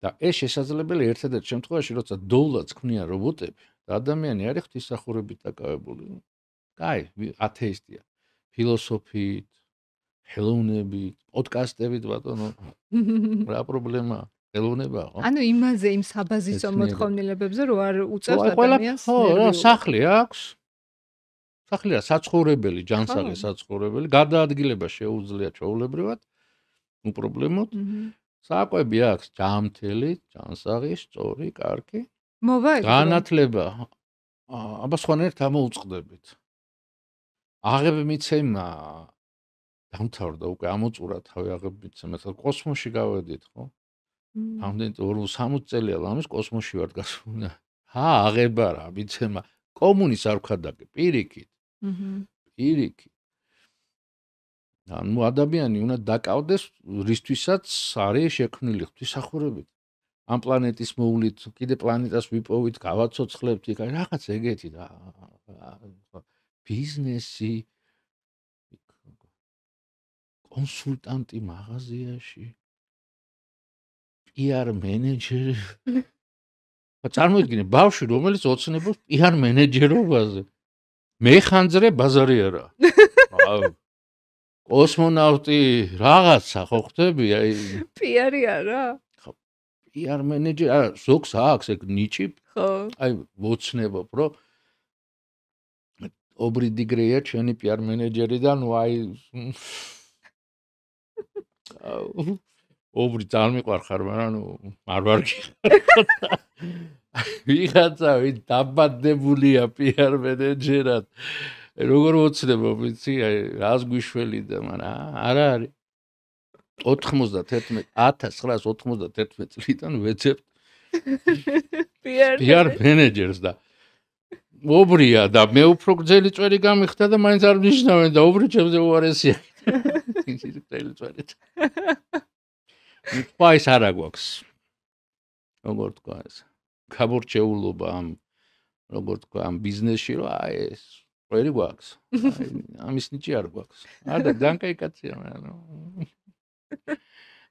და ეს შესაძლებელი ერთადერთ შემთხვევაში, როცა დოულათს ქმნიან რობოტები და ადამიანი არის ღვთისმსახურებით დაკავებული. კაი, ათეისტია. ფილოსოფიით, ხელოვნებით, პოდკასტებით ბატონო. რა პრობლემაა? ხელოვნებაა, ხო? ანუ იმაზე იმ საბაზისო მოთხოვნილებებზე რო არ უწევს ადამიანს. ხო, რა სახლი აქვს. სახლია საცხოვრებელი, ჯანსაღი საცხოვრებელი, გადაადგილება შეუძლია ჩვეულებრივად, უპრობლემოდ. საკვები აქვს ჯამთელი, ჯანსაღი, სწორი, კარგი. განათლება. აბა სხვანაირად ამოუწყდებით. აღებმიცემა დამთავრდა უკვე ამოწურა თავი აღებმიცემა, კოსმოსში გავედით, ხო? ამდენ 60 წელია ლამის კოსმოსში ვარ გასული. აღება რა, მიცემა. კომუნის არ ვქადაგე, პირიქით. პირიქით. ანუ ადამიანი უნდა დაკავდეს რისთვისაც არის შექმნილი ღვთისმსახურებით. ამ პლანეტის მოვლით, კიდე პლანეტას ვიპოვით, გავაცოცხლებთ, იქ რაღაც ეგეთი და ბიზნესი, კონსულტანტი მაღაზიაში, PR მენეჯერი. წარმოიდგინე ბავშვი, რომელიც ოცნებობს PR მენეჯერობაზე. მეხანძრე ბაზარი არა. კოსმონავტი რაღაცა ხო ხდები, აი PR-ი არა? ხო, PR მენეჯერი, არა, ზოგს აქვს ეგ ნიჭი. ხო. აი ვოცნებობ, რომ ობრიდი გრეია ჩვენი PR მენეჯერი და ნუ აი ობრი წარმიყვარხარ, მაგრამ ნუ არ ვარ გიხარ. ვიღაცა ვინ დაბადებულია PR მენეჯერად. როგორ ვოცნებობ, იცი, აი რას გვიშველი და მაგრამ არა არის. 1991 წლიდან ვეძებ PR მენეჯერს და ობრია და მე უფრო გძელი წვერი გამიხდა და მაინც არ მნიშნავენ და ობრი ჩემზე უარესია. ისე გძელი წვერი. ფაის არა გვაქვს. როგორ თქვა ეს? გამორჩეულობა ამ როგორ თქვა ამ ბიზნესში, რომ აი ეს ყველი გვაქვს. ამის ნიჭი არ გვაქვს. არა, ძალიან კაი კაცია,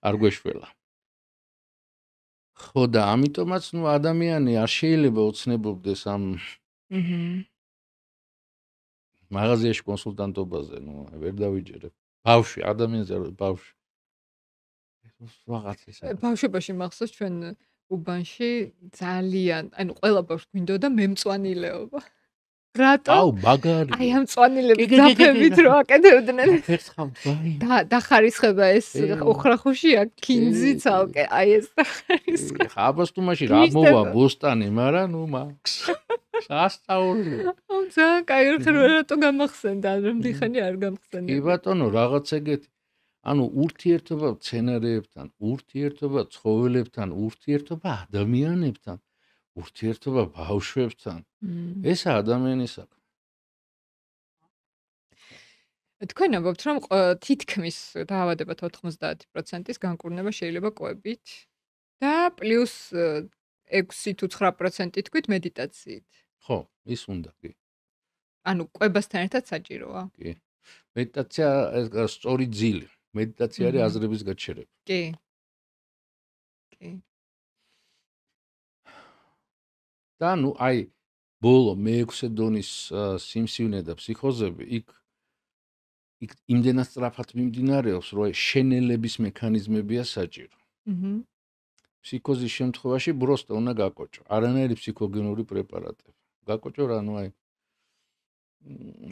არ გვეშველა. ხო და ამიტომაც ადამიანი არ შეიძლება ოცნებობდეს ამ მაღაზიაში კონსულტანტობაზე, ვერ დავიჯერებ. ბავშვი, ადამიანზე არ ბავშვი. რაღაც ის არის. ბავშვობაში მახსოვს ჩვენ უბანში ძალიან, ანუ ყველა ბავშვს გვინდოდა მემწვანილეობა. რატო? აუ, მაგარი. აი ამ მწვანილების დაფებით რო აკეთებდნენ. ფერცხავთ, ვაი. დახარისხება ეს უხრახუშია, კინძი ცალკე, აი ეს დახარისხება. აბასტუმაში რა მოვა ბოსტანი, მაგრამ მაქს. სასწაული. ძალიან კაი რატო გამახსენდა, რომ დიხანი არ გამხსენდა. კი ბატონო, რაღაც ეგეთი. ანუ ურთიერთობა მცენარეებთან, ურთიერთობა ცხოველებთან, ურთიერთობა ადამიანებთან, ურთიერთობა ბავშვებთან. ესა ადამიანის საქმე. თქვენ ამბობთ, რომ თითქმის დაავადებათ 90%-ის განკურნება შეიძლება კვებით და პლუს 6 თუ 9% თქვით მედიტაციით. ხო, ის უნდა კი. ანუ კვებასთან ერთად საჭიროა. კი. მედიტაცია ეს სწორი ძილი. მედიტაცია არის აზრების გაჩერება. კი. კი. და ნუ აი ბოლო მე-6 დონის სიმსივნე და ფსიქოზები იქ იმდენად სწრაფად მიმდინარეობს, რომ შენელების მექანიზმებია საჭირო. ფსიქოზის შემთხვევაში ბროსტა უნდა გაკოჭო. არანაირი ფსიქოგენური პრეპარატები. გაკოჭო რა, ნუ აი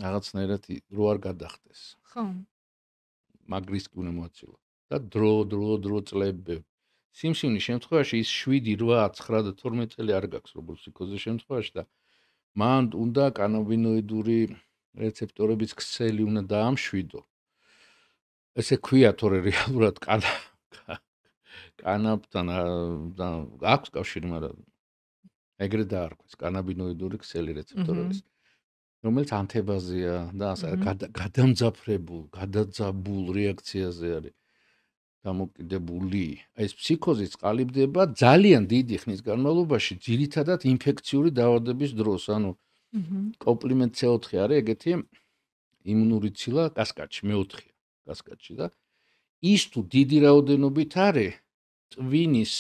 რაღაცნაირად რო არ გადახდეს. ხო. მაგ რისკი უნდა მოაწყო. და დრო წლები. სიმსივნის შემთხვევაში ის 7, 8, 9 და 12 წელი არ გაქვს, როგორც ფსიქოზის შემთხვევაში და მან უნდა კანაბინოიდური რეცეპტორების ქსელი უნდა დაამშვიდო. ესე ქვია, თორე რეალურად კანაბთან აქვს კავშირი, მაგრამ ეგრე დაარქვეს კანაბინოიდური ქსელი რეცეპტორების, რომელიც ანთებაზია და გადამძაფრებულ რეაქციაზე არის დამოკიდებული. ეს ფსიქოზი წყალიბდება ძალიან დიდი ხნის განმავლობაში, ძირითადად ინფექციური დაავადების დროს, ანუ კომპლიმენტ C4 არის ეგეთი იმუნური ცილა კასკადში, მე-4 კასკადში და ის თუ დიდი რაოდენობით არის ტვინის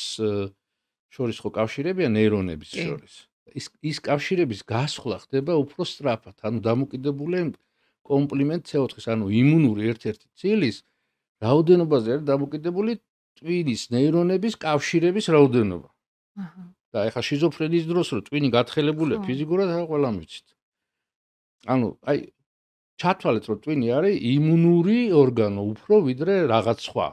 შორის ხო კავშირებია ნეირონების შორის. ის კავშირების გასხლა ხდება უფრო სწრაფად, ანუ დამოკიდებულია კომპლიმენტ C4-ის, ანუ იმუნური ერთ-ერთი ცილის რაოდენობაზე არის დამოკიდებული ტვინის ნეირონების კავშირების რაოდენობა. და ეხლა შიზოფრენიის დროს რო ტვინი გათხელებულია ფიზიკურად, ახლა ყველამ ვიცით. ანუ აი ჩათვალეთ, რომ ტვინი არის იმუნური ორგანო, უფრო ვიდრე რაღაც სხვა.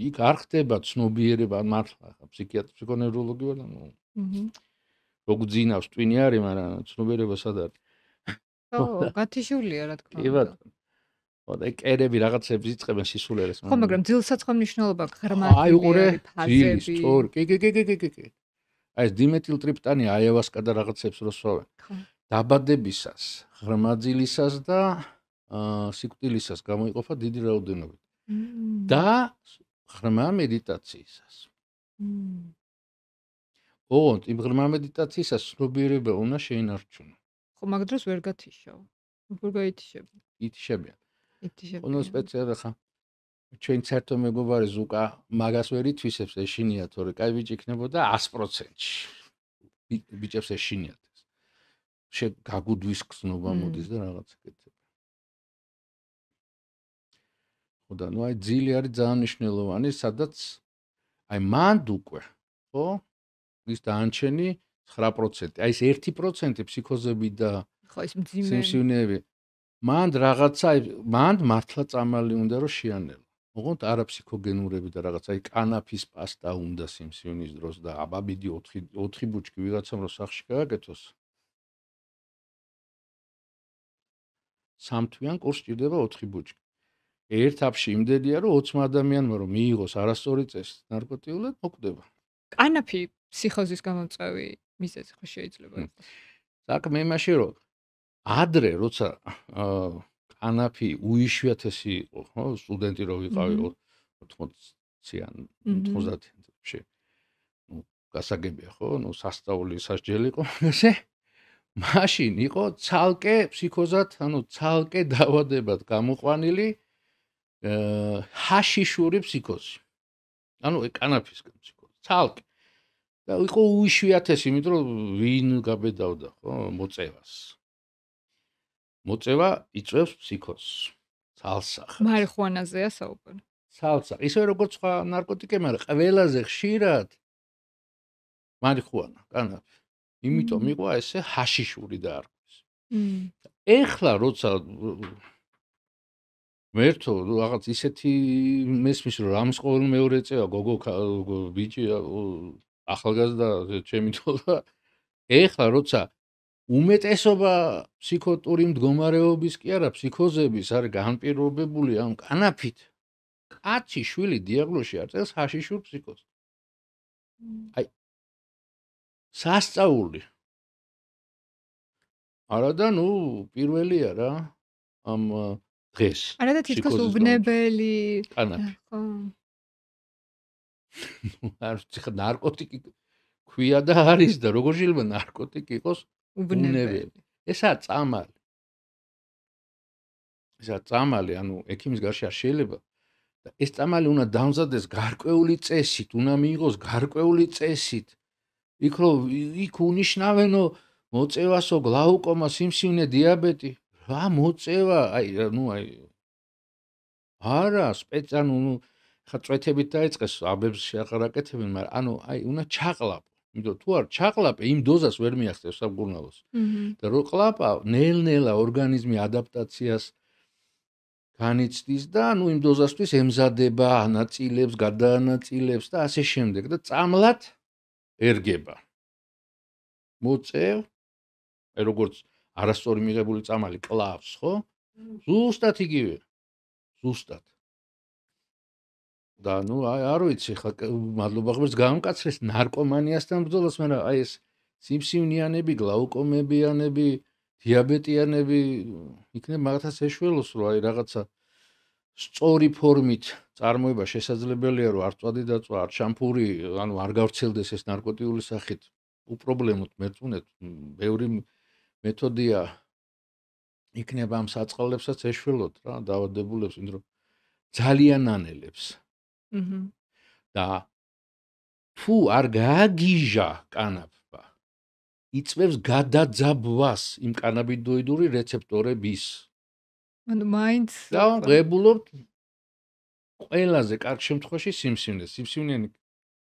იქ არ ხდება ცნობიერება, მართლა ახლა ფსიქიატრი, ფსიქონევროლოგი ვარ, ანუ როგძინავს ტვინი არის, მაგრამ ცნობიერება სად არის? ხო, გათიშულია რა თქმა უნდა. კი ბატონო. ხო და კერები რაღაცებს იწყებენ სისულელეს. ხო, მაგრამ ძილსაც ხომ მნიშვნელობა ღრმად ფაზები. კი. აი ეს დიმეთილტრიპტანი, აიავასკა და რაღაცებს რო სვავენ. დაბადებისას, ღრმაძილისას და სიკვდილისას გამოიყოფა დიდი რაოდენობით. და ღრმა მედიტაციისას. ოღონდ იმ ღრმა მედიტაციისას ცნობიერება უნდა შეინარჩუნო. ხო, მაგ დროს ვერ გათიშავ. როგორ გაითიშებ? ითიშებიან. ono სპეციალურად ხა ჩვენ ცერტო მეგობარი ზუკა მაგას ვერ ითვისებს ეშინია თორე კაი ბიჭი იქნებოდა 100%-ში ბიჭებს ეშინიათ ეს გაგუდვის გზნობა მოდის და რაღაც ეკეთება. ხო და ნუ აი ძილი არის ძალიან მნიშვნელოვანი, სადაც აი მანდ უკვე ხო ის დაანჩენი 9%. აი ეს 1% ფსიქოზები და ხო ის მძიმე სიმსივნეები მანდ რაღაცა მანდ მართლა წამალი უნდა რომ შეანელო. ოღონდ არა ფსიქოგენურები და რაღაც აი კანაფის პასტა უნდა სიმსივნის დროს და აბაბიდი 4 ბუჩქი ვიღაცამ რო სახში გააკეთოს. 3 თვიან კურსს ჭირდება 4 ბუჩქი. ერთ აფში იმდენია რომ 20 ადამიანმა რომ მიიღოს არასწორი წესი ნარკოტიკულად მოკვდება. კანაფი ფსიქოზის გამომწვევი მიზეზი ხო შეიძლება იყოს. საქმე იმაში რომ ადრე როცა კანაფი უიშვიათესი იყო, ხო, სტუდენტი რო ვიყავი 80-იან, 90-იან წლებში. ნუ გასაგებია, ხო, ნუ სასწაული სასჯელი იყო, ესე მაშინ იყო ცალკე ფსიქოზად, ანუ ცალკე დაავადებად გამოყვანილი ჰაშიშური ფსიქოზი. ანუ კანაფისგან ფსიქოზი. ცალკე. და იყო უიშვიათესი, იმიტომ რომ ვინ გაბედავდა, ხო, მოწევას. მოწევა იწვევს ფსიქოზს. ცალსახად. მარიხუანაზეა საუბარი. ცალსახად. ისე როგორც სხვა ნარკოტიკები, მაგრამ ყველაზე ხშირად მარიხუანა, კანაფი. იმიტომ იყო ესე ჰაშიშური დაარქვეს. ეხლა როცა მერთო რაღაც ისეთი მესმის რომ რამის ყოველ მეორე წევა გოგო ბიჭი ახალგაზრდა ჩემი თოლა ეხლა როცა უმეტესობა ფსიქოტური მდგომარეობის კი არა ფსიქოზების არის განპირობებული ამ კანაფით კაცი შვილი დიაგნოზი არ წელს ჰაშიშურ ფსიქოზს აი სასწაული არადა ნუ პირველია რა ამ დღეს არა და თითქოს უბნებელი კანაფი ხო არ ვიცი ნარკოტიკი ქვია და არის და როგორ შეიძლება ნარკოტიკი იყოს უბნებელი ესაა წამალი ანუ ექიმის გარშე არ შეიძლება და ეს წამალი უნდა დამზადდეს გარკვეული წესით უნდა მიიღოს გარკვეული წესით იქ უნიშნავენო მოწევასო გლაუკომა სიმსივნე დიაბეტი რა მოწევა აი არა სპეციალურ ხა წვეთებით დაიწყეს აბებს შეაყარაკეთებენ მაგრამ ანუ აი უნდა ჩაყლაპო იმიტომ თუ არ ჩაყლაპე იმ დოზას ვერ მიაღწევს სამკურნალოს და რო ყლაპა ნელ-ნელა ორგანიზმი ადაპტაციას განიცდის და ნუ იმ დოზასთვის ემზადება ანაწილებს გადაანაწილებს და ასე შემდეგ და წამლად ერგება მოწევ აი როგორც არასწორი მიღებული წამალი კლავს ხო ზუსტად იგივე ზუსტად და ნუ არ ვიცი ხა მადლობა ღმერთს გამკაცრეს ნარკომანიასთან ბრძოლას მაგრამ აი ეს სიმსივნიანები გლაუკომებიანები დიაბეტიანები იქნებ მაგათაც ეშველოს რომ აი რაღაცა სწორი ფორმით წარმოება შესაძლებელია რომ არ წვადი დაწვა არ შამპური ანუ არ გავრცელდეს ეს ნარკოტიკული სახით უპრობლემოდ მერწმუნეთ ბევრი მეთოდია იქნება ამ საწყალებსაც ეშველოთ რა დაავადებულებს იმიტომ რომ ძალიან ანელებს და თუ არ გააგიჟა კანაფა იწვევს გადაძაბვას იმ კანაბიდოიდური რეცეპტორების ანუ მაინც დავღებულობთ ყველაზე კარგ შემთხვევაში სიმსივნიანი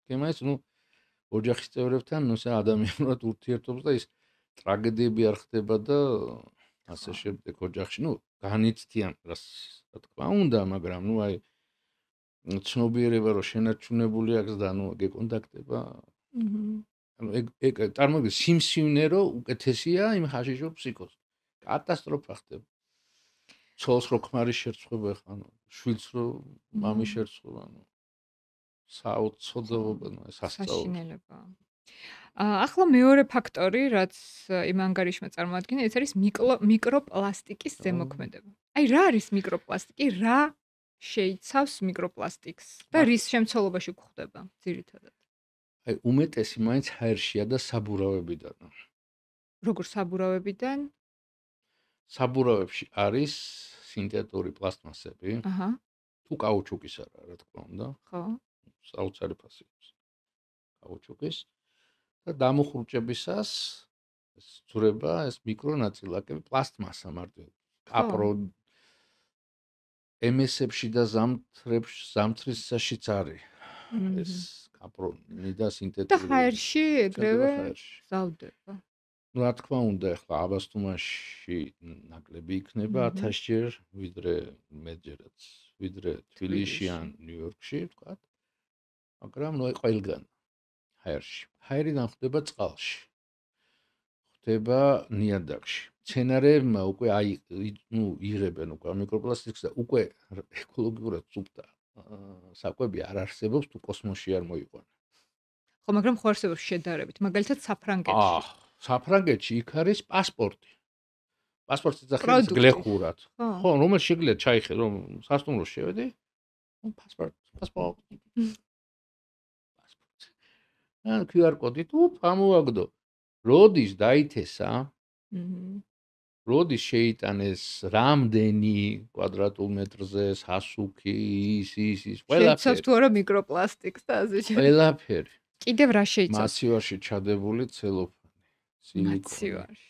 თემაა ნუ ოჯახის წევრებთან ნუ ადამიანურად ურთიერთობს და ის ტრაგედიები არ ხდება და ასე შემდეგ ოჯახში ნუ განიცდიან რა თქმა უნდა მაგრამ ნუ აი ცნობიერება რომ შენარჩუნებული აქვს და ნუ გეკონტაქტება ანუ ეგ წარმოგიდგენთ სიმსივნე რომ უკეთესია იმ ჰაშიშურ ფსიქოზს კატასტროფა ხდება ცოლს რო ქმარი შერცხება ხა ანუ შვილს რო მამის შერცხება ანუ საოცრობა სასაშინელება ახლა მეორე ფაქტორი რაც იმ ანგარიშმა წარმოადგენს ეს არის მიკროპლასტიკის ზემოქმედება აი რა არის მიკროპლასტიკი რა შეიცავს მიკროპლასტიკს და რის შემცველობაში გვხვდება ძირითადად აი უმეტესი მაინც ჰაერშია და საბურავებიდან როგორ საბურავებიდან საბურავებში არის სინთეტური პლასტმასები თუ კაუჩუკის რა თქმა უნდა ხო საოცარი ფასი აქვს კაუჩუკის და დამუხრუჭებისას ეს ძვრება ეს მიკრონაწილაკები პლასტმასა მარტო კაპრო MS-ებში და ზამთრისაშიც არის ეს კაპრონი და სინთეტური და ჰაერში ეგრევე ზავდება ну რა თქმა უნდა ახლა აბასთუმანში ნაკლები იქნება 1000 ჯერ ვიდრე მეჯერაც ვიდრე თბილისში ან ნიუ-იორკში ვთქვათ მაგრამ ნუ ყველგან ჰაერში ჰაერიდან ხდება წყალში ხდება ნიადაგში მცენარეებმა უკვე აი ნუ იღებენ უკვე მიკროპლასტიკს და უკვე ეკოლოგიურად სუფთა საკვები არ არსებობს თუ კოსმოსში არ მოიყვანა ხო მაგრამ ხო არსებობს შედარებით მაგალითად საფრანგეთში საფრანგეთში იქ არის პასპორტი პასპორტი ძახილს გლეხურად ხო რომელიც შეგიძლია ჩაიხე რომ სასტუმროს შევედი პასპორტი ან QR კოდით ამოაგდო როდის დაითესა როდის შეიტანეს რამდენი კვადრატულ მეტრზე სასუქი ის ყველაფერი შეიცავს თუ არა მიკროპლასტიკს და ასე შემდეგ ყველაფერი კიდევ რა შეიცავს მასივარში ჩადებული ცელოფანი სილიკონი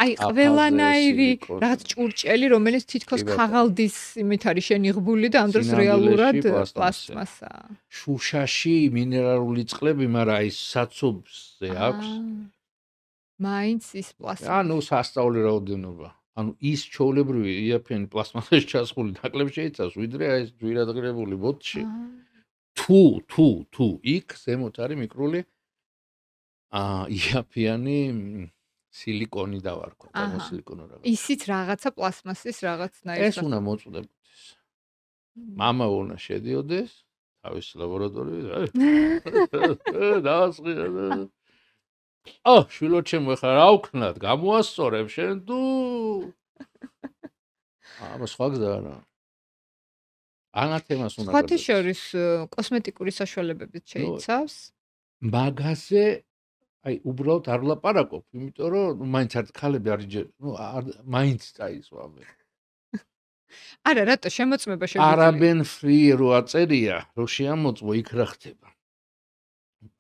აი ყველანაირი რაღაც ჭურჭელი რომელიც თითქოს ქაღალდის იმით არის შენიღბული და ამ დროს რეალურად პლასტმასაა შუშაში მინერალური წყლები მაგრამ აი საცობზე აქვს მაინც ის პლასტმასა ანუ სასწაული რაოდენობა ანუ ის ჩაოლებრივი იაფიანი პლასტმასაში ჩასხული ნაკლები შეიცავს ვიდრე აი ეს ძვირადღირებული ბოთში თუ იქ ზემოთ არის მიკრული იაფიანი სილიკონი დავარქვა, გამოსილიკონო რაღაც. ისიც რაღაცა პლასმასის რაღაცნაირი. ეს უნდა მოწოდებოდეს. მამა უნდა შედიოდეს თავის ლაბორატორიაში. დაასყიდა. შვილო ჩემო ხა რა ვქნათ, გამოასწორებ შენ თუ სხვა გზა არა. ანათემას უნდა სხვათა შორის კოსმეტიკური საშუალებებიც შეიცავს. მაგაზე აი უბრალოდ არ ვლაპარაკობ, იმიტომ რომ მაინც არ ხალები არის მაინც წაიწვავენ. არა, რატო შემოწმება შეგვიძლია? არაბენ ფრი რო აწერია, რო შეამოწმო იქ რა ხდება.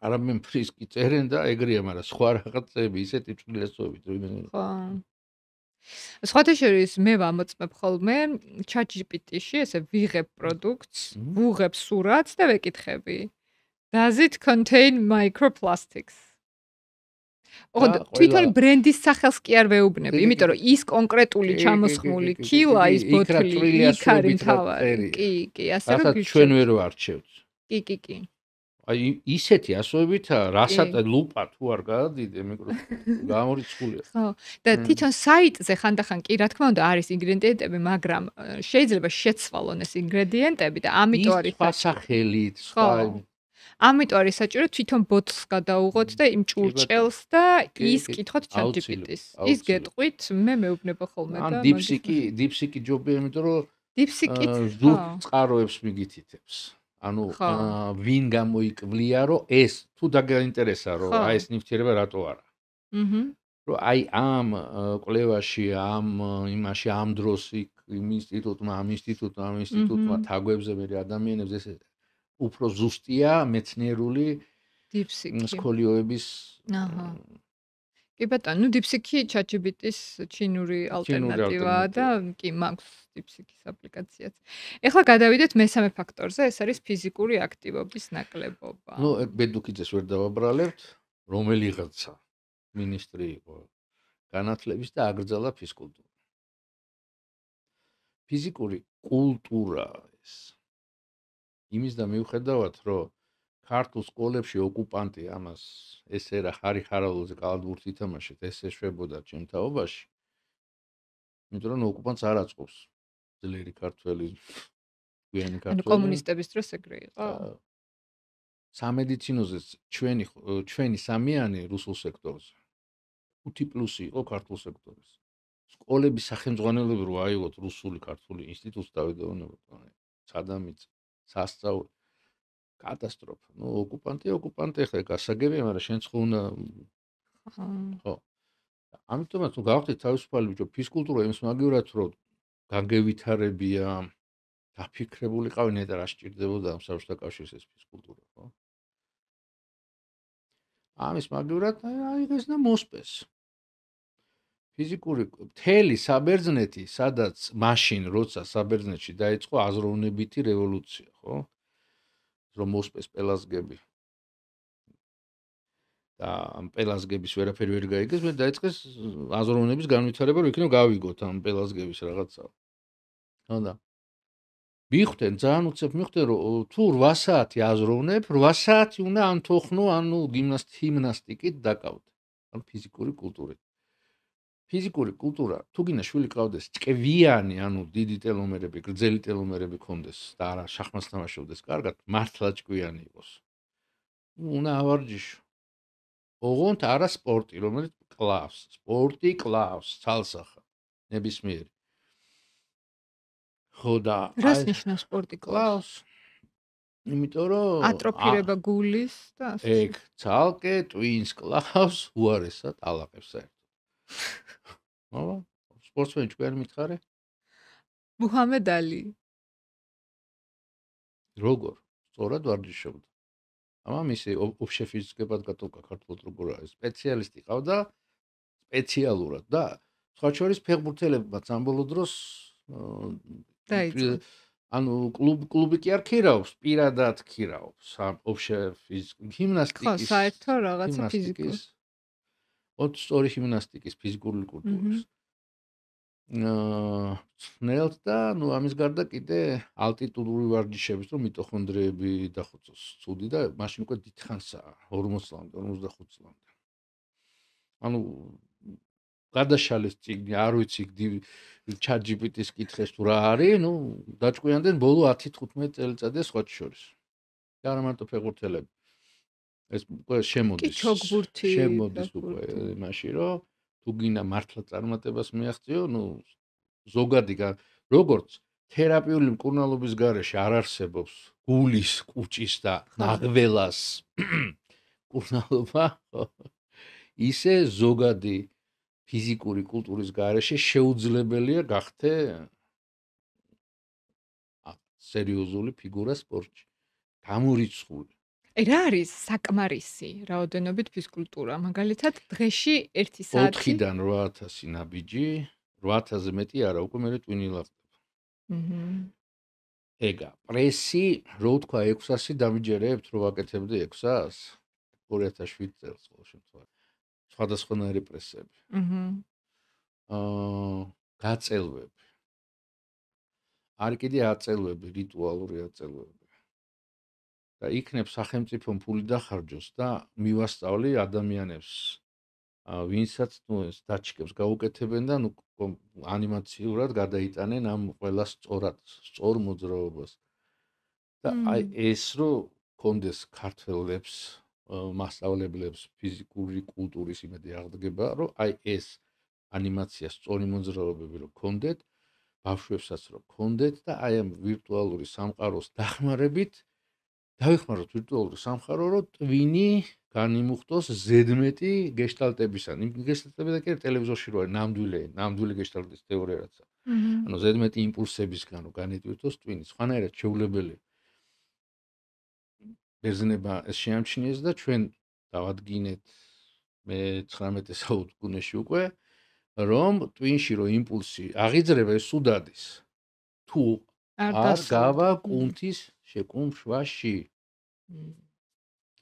არაბენ ფრის კი წერენ და ეგრეა, მაგრამ სხვა რაღაცები ისეთი ჭრილესობით რო იმენ. ხო. სხვათა შორის მე ვამოწმებ ხოლმე ChatGPT-ში, ესე ვიღებ პროდუქტს, ვუღებ სურათს და ვეკითხები. Does it contain microplastics? თვითონ ბრენდის სახელს კი არ ვეუბნები, იმიტომ რომ ის კონკრეტული ჩამოსხმული კილა ის ბოთლი იქ არის თავარი. კი, ასე რომ ჩვენ ვერ ვარჩევთ. კი. აი ისეთი ასოებითა, რასაც ლუპა თუ არ გადადიდე მიკროფონი გამორიცხულია. ხო, და თვითონ საიტზე ხანდახან კი რა თქმა უნდა არის ინგრედიენტები, მაგრამ შეიძლება შეცვალონ ეს ინგრედიენტები და ამიტომ არის სასახელით, სხვა ამიტომ არის საჭირო თვითონ ბოტს გადაუღოთ და იმ ჭურჭელს და ის კითხოთ ChatGPT-ს. ის გეტყვით, მე მეუბნება ხოლმე და ან დიფსიკი ჯობია, იმიტომ რომ დიფსიკი წყაროებს მიგითითებს. ანუ ვინ გამოიკვლია, რომ ეს თუ დაგაინტერესა, რომ აი ეს ნივთიერება რატო არა. რომ აი ამ კვლევაში, ამ იმაში, ამ დროს იმ ინსტიტუტმა თაგვებზე მე ადამიანებს ესე უფრო ზუსტია მეცნიერული დიფსიკი სკოლიოების კი ბატონო, დიფსიკი ChatGPT-ის ჩინური ალტერნატივაა და კი მაქვს დიფსიკის აპლიკაციაც. ეხლა გადავიდეთ მესამე ფაქტორზე, ეს არის ფიზიკური აქტივობის ნაკლებობა. ნუ ბედუქიძეს ვერ დავაბრალებთ, რომელიღაცა მინისტრი იყო განათლების და აკრძალა ფიზკულტურა. ფიზიკური კულტურა ეს იმის და მიუხედავად, რომ ქართულ სკოლებში ოკუპანტი ამას ესე რა ხარი ხარალოზე კალათბურთს ითამაშეთ, ეს ეშვებოდა ჩემ თაობაში. იმიტომ რომ ოკუპანტს არ აწყობს ძლიერი ქართველი, გვიანი ქართველი. ანუ კომუნისტების დროს ეგრე იყო. სამედიცინოზე ჩვენი სამიანი რუსულ სექტორზე. 5+ იყო ქართულ სექტორზე. სკოლების სახელმძღვანელოები რო აიღოთ რუსული ქართული ინსტიტუტს დავიდევნებოთ, სადამიც სასწავლო კატასტროფა. ნუ ოკუპანტი ხა გასაგებია, მაგრამ შენც ხო უნდა ხო. ამიტომაც თუ გავხდით თავისუფალი ბიჭო, ფიზკულტურა იმის მაგივრად რომ გაგევითარებია, დაფიქრებული ყავი ნეტა რა სჭირდებოდა ამ საბჭოთა კავშირის ეს ფიზკულტურა, ხო? ამის მაგივრად აიღეს და მოსპეს. ფიზიკური მთელი საბერძნეთი, სადაც მაშინ როცა საბერძნეთში დაიწყო აზროვნებითი რევოლუცია, ხო? რომ მოსპეს პელაზგები. და ამ პელაზგების ვერაფერი ვერ გაიგეს, მე დაიწყეს აზროვნების განვითარება, რომ იქნებ გავიგოთ ამ პელაზგების რაღაცა. ხოდა. მიხდენ ძალიან უცებ მიხდენ, რომ თუ 8 საათი აზროვნებ, 8 საათი უნდა ან თოხნო, ანუ გიმნასტიკით დაკავდე. ან ფიზიკური კულტურით. ფიზიკური კულტურა, თუ გინდა შვილი ყავდეს ჭკვიანი, ანუ დიდი ტელომერები, გრძელი ტელომერები ქონდეს და არა შახმას თამაშობდეს კარგად, მართლა ჭკვიანი იყოს. უნდა ავარჯიშო. ოღონდ არა სპორტი, რომელიც კლავს. სპორტი კლავს, ცალსახად, ნებისმიერი. ხოდა რას ნიშნავს სპორტი კლავს? იმიტომ რომ ატროფირება გულის და ასე. ეგ ცალკე ტვინს კლავს უარესად ალაყებს საერთოდ. აბა, სპორტსმენი ჭკვიანი მითხარე? მუჰამედ ალი. როგორ? სწორად ვარჯიშობდა. ამა მისი ოფშეფიზიკე პოდკასტი ქართულად როგორ არის? სპეციალისტი ყავდა სპეციალურად და სხვა შორის ფეხბურთელებმა სამბოლოო დროს დაიწყო. ანუ კლუბი კი არ ქირაობს, პირადად ქირაობს გიმნასტიკის. ხო, საერთო რაღაცა ფიზიკური. ოთხ-ორი გიმნასტიკის ფიზიკური კულტურის. ნელთ და ნუ ამის გარდა კიდე ალტიტუდური ვარჯიშების, რომ მიტოქონდრიები დახოცოს ცუდი და მაშინ უკვე დიდხანსაა 40 წლამდე, 45 წლამდე. ანუ გადაშალეს წიგნი, არ ვიცი ChatGPT-ს კითხეს თუ რა არის, ნუ დაჭკვიანდნენ ბოლო 10-15 წელიწადია სხვა შორის. და არა მარტო ფეხბურთელები. ეს უკვე შემოდის. შემოდის უკვე მაშინ რომ თუ გინდა მართლა წარმატებას მიაღწიო, ნუ ზოგადი როგორც თერაპიული მკურნალობის გარეშე არ არსებობს გულის, კუჭის და ნაღველას მკურნალობა, ისე ზოგადი ფიზიკური კულტურის გარეშე შეუძლებელია გახდე სერიოზული ფიგურა სპორტში. გამორიცხული. რა არის საკმარისი რაოდენობით ფიზკულტურა? მაგალითად, დღეში 1 საათი 4-დან 8000 ნაბიჯი, 8000-ზე მეტი არა, უკვე მე ტვინი ლახდება. ეგა, პრესი, რო თქვა 600 დამიჯერებთ, რო ვაკეთებდი 600? 2007 წელს ყოველ შემთხვევაში. სხვადასხვანაირი პრესები. გაწელვები. არ კიდე აწელვები, რიტუალური აწელვები. და იქნებ სახელმწიფომ ფული დახარჯოს და მივასწავლი ადამიანებს ვინცაც ნუ ეს დაჩიკებს გაუკეთებენ და ნუ ანიმაციურად გადაიტანენ ამ ყველა სწორ მოძრაობას და აი ეს რო კონდეს ქართველებს მასწავლებლებს ფიზიკური კულტურის იმედი აღდგება რომ აი ეს ანიმაცია სწორი მოძრაობები რო კონდეთ ბავშვებსაც რო კონდეთ და აი ამ ვირტუალური სამყაროს დახმარებით დავიხმაროთ ვირტუალური სამყარო, რომ ტვინი განიმუხტოს ზედმეტი გეშტალტებისგან. იმ გეშტალტები და კი ტელევიზორში რო არის ნამდვილი გეშტალტის თეორია რაცა. ანუ ზედმეტი იმპულსებისგან რო განიტვირთოს ტვინი, სხვანაირად შეუძლებელია. ბერძნება ეს შეამჩნიეს და ჩვენ დავადგინეთ მე 19 საუკუნეში უკვე, რომ ტვინში რო იმპულსი აღიძრება ეს უდადის. თუ არ გავა კუნთის შეკუმშვაში.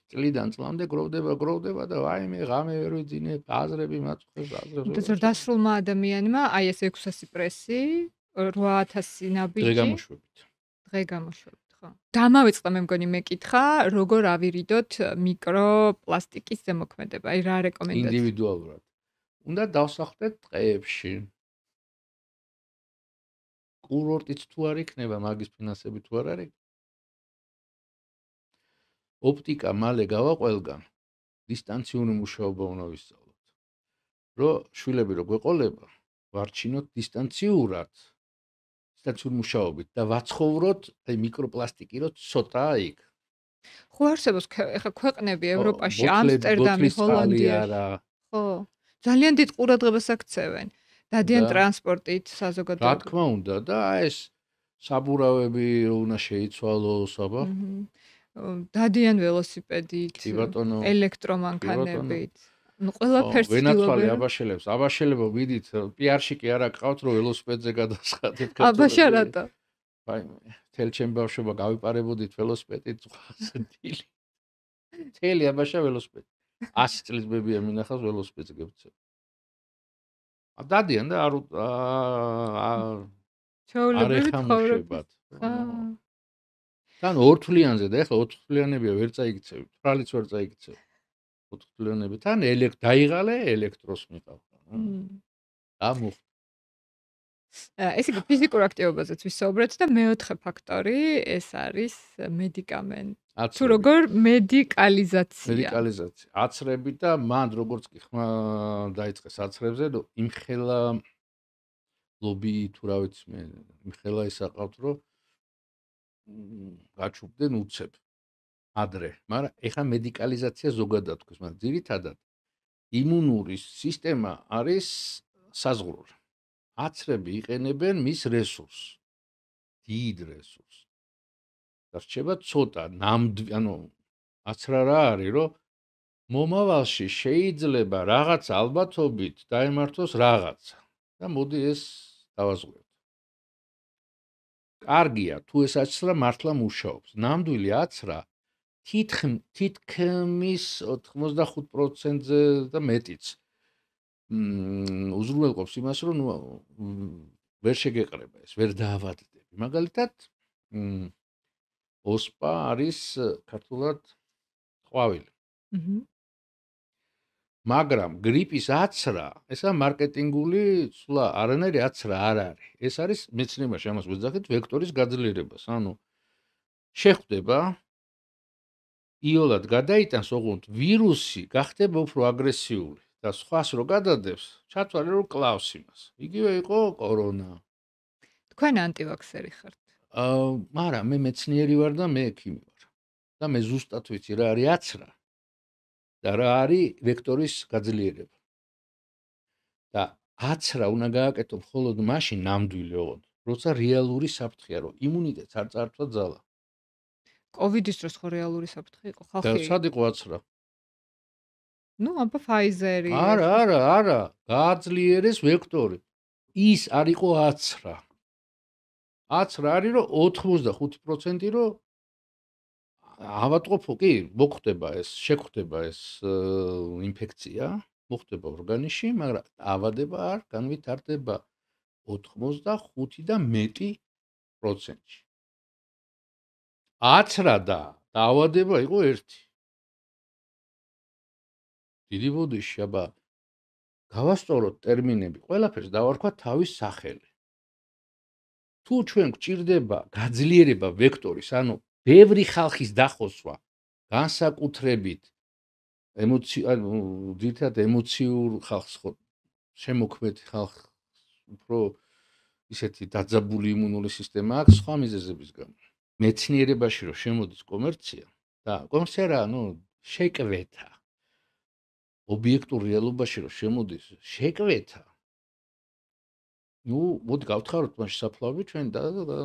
წლიდან წლამდე გროვდება და ვაიმე ღამე ვერ ვიძინებ, აზრები მაწუხებს, აზრებს. და ზრდასრულმა ადამიანმა აი ეს 600 პრესი, 8000 ნაბიჯი. დღე გამოშვებით, ხო. დამავიწყდა მე მგონი მეკითხა, როგორ ავირიდოთ მიკროპლასტიკის ზემოქმედება. აი რა რეკომენდაცია? ინდივიდუალურად. უნდა დავსახლდეთ ტყეებში. კურორტიც თუ არ იქნება, მაგის ფინანსები თუ არ არის. ოპტიკა მალე გავა ყველგან. დისტანციური მუშაობა უნდა ვისწავლოთ. რომ შვილები რო გვეყოლება, ვარჩინოთ დისტანციურად. დისტანციური მუშაობით და ვაცხოვროთ აი მიკროპლასტიკი რო ცოტა იქ. ხო არსებობს ეხა ქვეყნები ევროპაში, ამსტერდამი, ჰოლანდია. ხო. ძალიან დიდ ყურადღებას აქცევენ. დადიან ტრანსპორტით, საზოგადოებრივ. რა თქმა უნდა და ეს საბურავები უნდა შეიცვალოს, აბა. დადიან ველოსიპედით, ელექტრომანქანებით. ნუ ყველაფერს ვენაცვალე აბაშელებო ვიდით, პიარში კი არა გყავთ რომ ველოსიპედზე გადასხადეთ. აბაშა რატო? აი, თელჩემ ბავშვობა გავიპარებოდით ველოსიპედით ხასდილი. თელი აბაშა ველოსიპედი. 100 წლის ბებია მინახავს ველოსიპედზე გეცე. დადიან და არ ჩაოლებებით ხოვრებათ. თან ორთვლიანზე და ეხლა ოთხთვლიანებია ვერ წაიგცევ, თვალიც ვერ წაიგცევ. ოთხთვლიანები თან დაიღალე ელექტროს მიყავ. ამუხ. ეს იგი ფიზიკურ აქტივობაზეც ვისაუბრეთ და მეოთხე ფაქტორი ეს არის მედიკამენტი. თუ როგორ მედიკალიზაცია. მედიკალიზაცია. აცრები და მან როგორც კი ხმა დაიწყეს აცრებზე, იმხელა ლობი თუ რა ვიცი მე, იმხელა ისაყავთ რომ გაჩუქდნენ უცებ ადრე, მაგრამ ეხა მედიკალიზაცია ზოგადად თქვის, მაგრამ ძირითადად იმუნური სისტემა არის საზღვრული. აცრები იყენებენ მის რესურსს. დიდ რესურსს. და რჩება ცოტა, ანუ აცრა რა არის, რომ მომავალში შეიძლება რაღაც ალბათობით დაემართოს რაღაცა და მოდი ეს დავაზღვევთ. კარგია, თუ ეს აცრა მართლა მუშაობს. ნამდვილი აცრა თითქმის 85%-ზე და მეტიც უზრუნველყოფს იმას, რომ ვერ შეგეყრება ეს, ვერ დაავადდები. მაგალითად, ოსპა არის ქართულად ყვავილი. მაგრამ გრიპის აცრა, ესა მარკეტინგული ცვლა, არანაირი აცრა არ არის. ეს არის მეცნიერებაში ამას ვეძახით ვექტორის გაძლიერებას. ანუ შეხვდება იოლად გადაიტანს, ოღონდ ვირუსი გახდება უფრო აგრესიული და სხვას რო გადადებს, ჩათვალე რომ კლავს იმას. იგივე იყო კორონა. თქვენ ანტივაქსერი ხართ? მაგრამ მე მეცნიერი ვარ და მე ექიმი ვარ. და მე ზუსტად ვიცი რა არის აცრა და რა არის ვექტორის გაძლიერება. და აცრა უნდა გააკეთო მხოლოდ მაშინ ნამდვილი ოღონდ, როცა რეალური საფრთხეა, რომ იმუნიტეტს არ წარწვა ძალა. კოვიდის დროს ხო რეალური საფრთხე იყო ხალხი? და სად იყო აცრა? ნუ აბა ფაიზერი. არა, გააძლიერეს ვექტორი. ის არ იყო აცრა. აცრა არის რომ 85% რომ ავატყოფო კი, მოხდება ეს, შეხვდება ეს ინფექცია, მოხდება ორგანიზმში, მაგრამ ავადება არ განვითარდება 85 და მეტი პროცენტში. აცრა და ავადება იყო ერთი. დიდი ბოდიში, აბა გავასწოროთ ტერმინები, ყველაფერს დავარქვა თავის სახელი. თუ ჩვენ გვჭირდება გაძლიერება ვექტორის, ანუ ბევრი ხალხის დახოსვა, განსაკუთრებით ძირითადად ემოციურ ხალხს ხო შემოქმედი ხალხს უფრო ისეთი დაძაბული იმუნური სისტემა აქვს სხვა მიზეზების გამო. მეცნიერებაში რომ შემოდის კომერცია და კომერცია რა, შეკვეთა. ობიექტურ რეალობაში რომ შემოდის შეკვეთა. მოდი გავთხაროთ მაშინ საფლავი ჩვენ და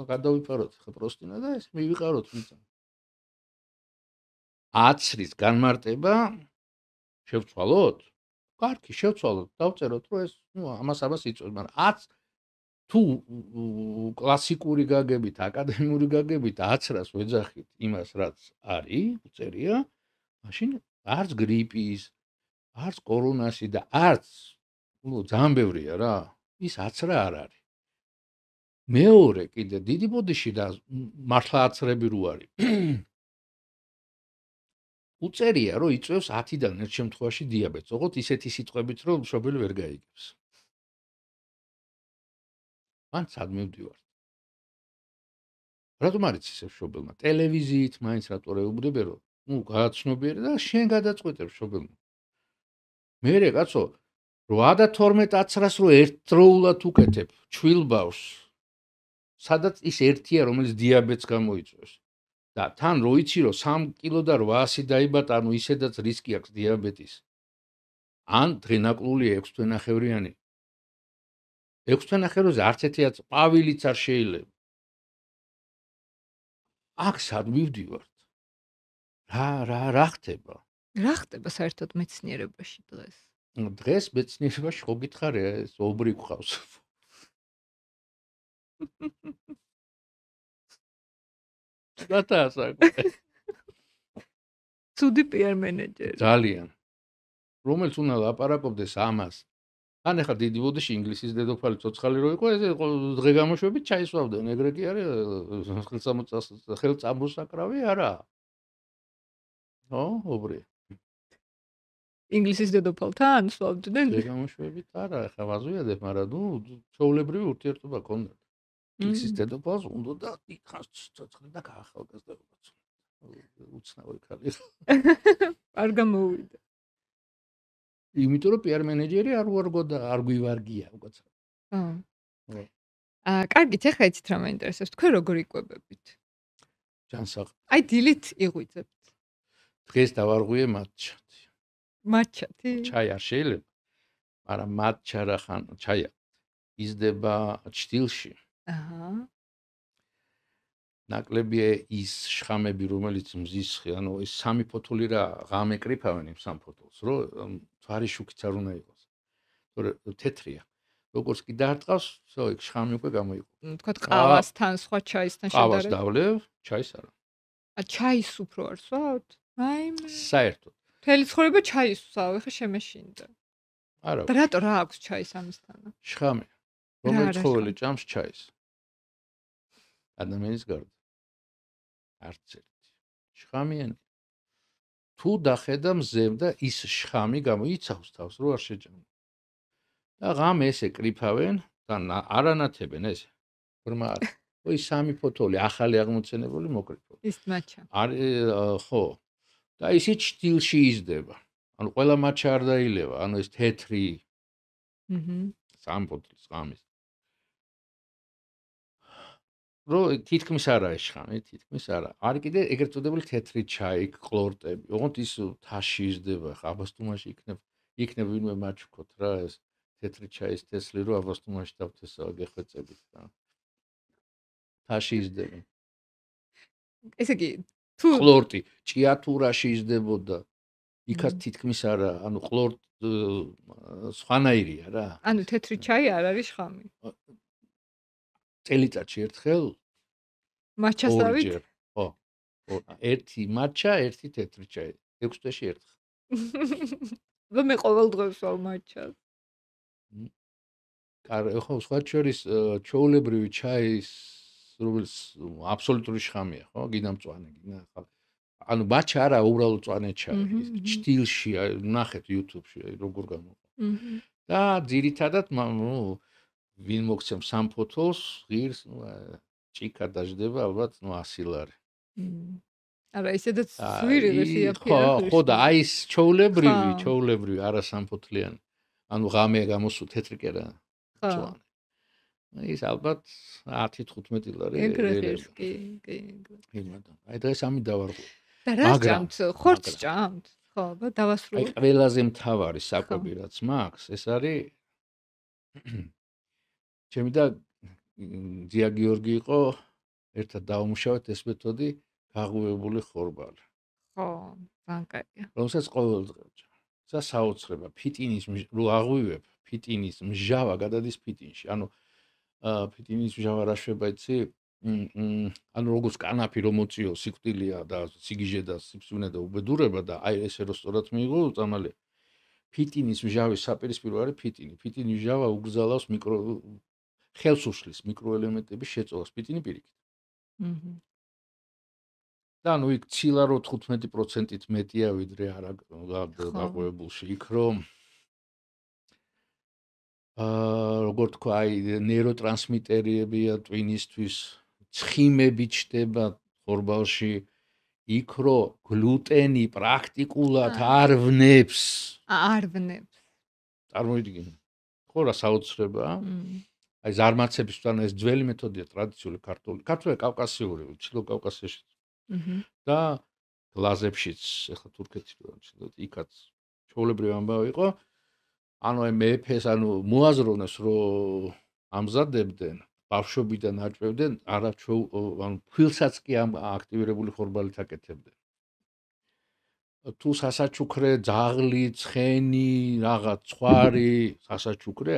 გადავიპაროთ ხა პროსტინა და ეს მივიყაროთ მიწა. აცრის განმარტება შევცვალოთ? კარგი, შევცვალოთ, დავწეროთ რომ ეს, ამას იწვევს, მაგრამ თუ კლასიკური გაგებით, აკადემიური გაგებით აცრას ვეძახით იმას, რაც არის, უწერია, მაშინ არც გრიპის, არც კორონაში და არც ძალიან ბევრია რა. ის აცრა არ არის. მეორე კიდე დიდი ბოდიში და მართლა აცრები რო არის. უწერია რომ იწვევს 10-დან ერთ შემთხვევაში დიაბეტს, ოღონდ ისეთი სიტყვებით რომ მშობელი ვერ გაიგებს. მან სად მივდივარ? რატომ არის ისე მშობელმა? ტელევიზიით მაინც რატო ეუბნები რომ გააცნობიერე და შენ გადაწყვეტებ მშობელმა. მერე კაცო 8-12 აცრას რო ერთდროულად უკეთებ ჩვილბავს, სადაც ის ერთია რომელიც დიაბეტს გამოიწვევს. და თან რო იცი რომ 3 კილო და 800 დაიბატა, ანუ ისედაც რისკი აქვს დიაბეტის. ან დღენაკლული 6 თვენახევრიანი. 6 თვენახევრზე არც ერთი ყვავილიც არ შეიძლება. აქ სად მივდივართ? რა ხდება? რა ხდება საერთოდ მეცნიერებაში დღეს? დღეს მეცნიერებაში ხო გითხარია ეს ობრი გვყავს. ცუდი PR მენეჯერი. ძალიან. რომელიც უნდა ლაპარაკობდეს ამას. ან ახლა დიდი ბოდიში ინგლისის დედოფალი ცოცხალი რო იყო, ეს დღე გამოშვებით ჩაისვავდნენ, ეგრე კი არის ხელწამოსაკრავი არა. ობრი. ინგლისის დედოფალთან სვავდნენ? დღე გამოშვებით არა, ახლა ვაზვიადებ, მაგრამ ჩვეულებრივი ურთიერთობა ქონდათ. ინგლისის დედოფალს უნდა და იქაც ცოცხალი და გაახალგაზრდა. უცნაური ქალი. არ გამოვიდა. იმიტომ რომ PR მენეჯერი არ ვარგო და არ გვივარგია უკაცრავ. კარგით, ახლა იცით რა მაინტერესებს, თქვენ როგორ იკვებებით? ჯანსაღ. აი დილით იღვიძებთ. დღეს დავარღვიე მატჩად. მაჩათი? ჩაი არ შეიძლება. მაგრამ მაჩა რა ხან ჩაია იზრდება ჭtilში. აჰა. ნაკლებია ის შხამები, რომელიც მზის, ანუ ეს სამი ფოთოლი რა ღამე კრიფავენ იმ სამ ფოთოლს, რომ თვარი შუქიც არ უნდა იყოს. თორე თეთრია. როგორც კი დაარტყავს, всё, იქ შხამი უკვე გამოიყოფა. თქვა ყავასთან, სხვა ჩაისთან შედარებით. ყავას დავლევ, ჩაის არა. ჩაის უფრო არ სვავთ? აიმე. საერთოდ. მთელი ცხოვრება ჩაის ვსავ, ეხა შემეშინდა. არა. რატო რა აქვს ჩაის ამისთანა? შხამი. რომელიც ყოველი ჭამს ჩაის. ადამიანის გარდა. არც ერთი. შხამიანი. თუ დახედა მზემ და ის შხამი გამოიცავს თავს, რო არ შეჭამა. და ღამე ესე კრიფავენ და არანათებენ ესე. ფორმა არის. ой სამი ფოთოლი ახალი აღმოცენებული მოკრიფო. ის მაჩა. არის ხო. და ისიც ჭtilში იზრდება. ანუ ყველა მაჩა არ დაილევა, ანუ ეს თეთრი. სამ ფოთლის ღამის. რო თითქმის არა ეს შხამი, თითქმის არა. არის კიდე ეგრეთ წოდებული თეთრი ჩაი, კლორტები. ოღონდ ის თაში იზრდება, ხა აბასთუმაში იქნებ ვინმე მაჩქოთ რა ეს თეთრი ჩაის თესლი რო აბასთუმაში დავთესავა გეხვეწებით რა. თაში იზრდება. ესე იგი, თუ კლორტი ჭიათურაში იზრდებოდა. იქაც თითქმის არა, ანუ კლორტ სხვანაირია რა. ანუ თეთრი ჩაი არ არის შხამი. წელიწადში ერთხელ მაჩასავით? ხო. ერთი მაჩა, ერთი თეთრი ჩაი. 6 თვეში ერთხელ. და მე ყოველდღეს ვსვავ მაჩას. ხო, სხვა შორის ჩაოლებრივი ჩაის რომელიც აბსოლუტური შხამია, ხო? გინდა მწვანე, გინდა ხა. ანუ მაჩა არა, უბრალოდ მწვანე ჩაი. ჭtilში, ნახეთ YouTube-ში, როგორ გამოყვა. და ძირითადად ვინ მოგცემ სამ ფოთოლს, ღირს, ჭიქა დაждდება ალბათ 100 ლარი. არა, ისედაც სვირი ვერსია ფია. ხო, და აი ეს ჩაოლებრივი, არა სამფოთლიანი. ანუ ღამე გამოსულ თეთრი კერა. ხო. ის ალბათ 10-15 ლარი. ეგრეღირს, კი. იმედან. აი დღეს ამი დავარღვე. და რა ჭამთ? ხორცს ჭამთ? ხო, და დავასრულე. აი ყველაზე მთავარი საკვები რაც მაქვს, ეს არის ჩემი და ძია გიორგი იყო ერთად დავამუშავეთ ეს მეთოდი გაღვივებული ხორბალი. ხო, ძალიან კაია. რომელსაც ყოველდღე ვჭამ. და საოცრება, ფიტინის რო აღვივებ, ფიტინის მჟავა გადადის ფიტინში. ანუ ფიტინის მჟავა რა შვება იცი? ანუ როგორც კანაფი რომ მოწიო, სიკვდილია და სიგიჟე და სიფსუნე და უბედურება და აი ესე რო სწორად მიიღო უწამალე. ფიტინის მჟავის საპირისპირო არის ფიტინი. ფიტინის მჟავა უგზალავს ხელს უშლის მიკროელემენტების შეწოვას ფიტინი პირიქით. და ნუ იქ ცილა რო 15%-ით მეტია ვიდრე არა გაღვევებულში. იქ რომ როგორ თქვა, აი ნეიროტრანსმიტერიებია ტვინისთვის, ცხიმები ჩდება ხორბალში, იქ რო გლუტენი პრაქტიკულად არ ვნებს. წარმოიდგინე. ხო რა საოცრებაა. აი ზარმაცებისთან ეს ძველი მეთოდია ტრადიციული ქართული კავკასიური, ჩრდილო კავკასიაში. და გლაზებშიც, ეხლა თურქეთში ვარ, იქაც ჩაოლებრივი ამბავი იყო. ანუ აი მეფეს, ანუ მოაზროვნეს რომ ამზადებდნენ, ბავშვობიდან აჭვევდნენ, ანუ ფილსაც კი ამ აქტივირებული ხორბალით აკეთებდნენ. თუ სასაჩუქრე, ძაღლი, ცხენი, რაღაც ხვარი, სასაჩუქრე,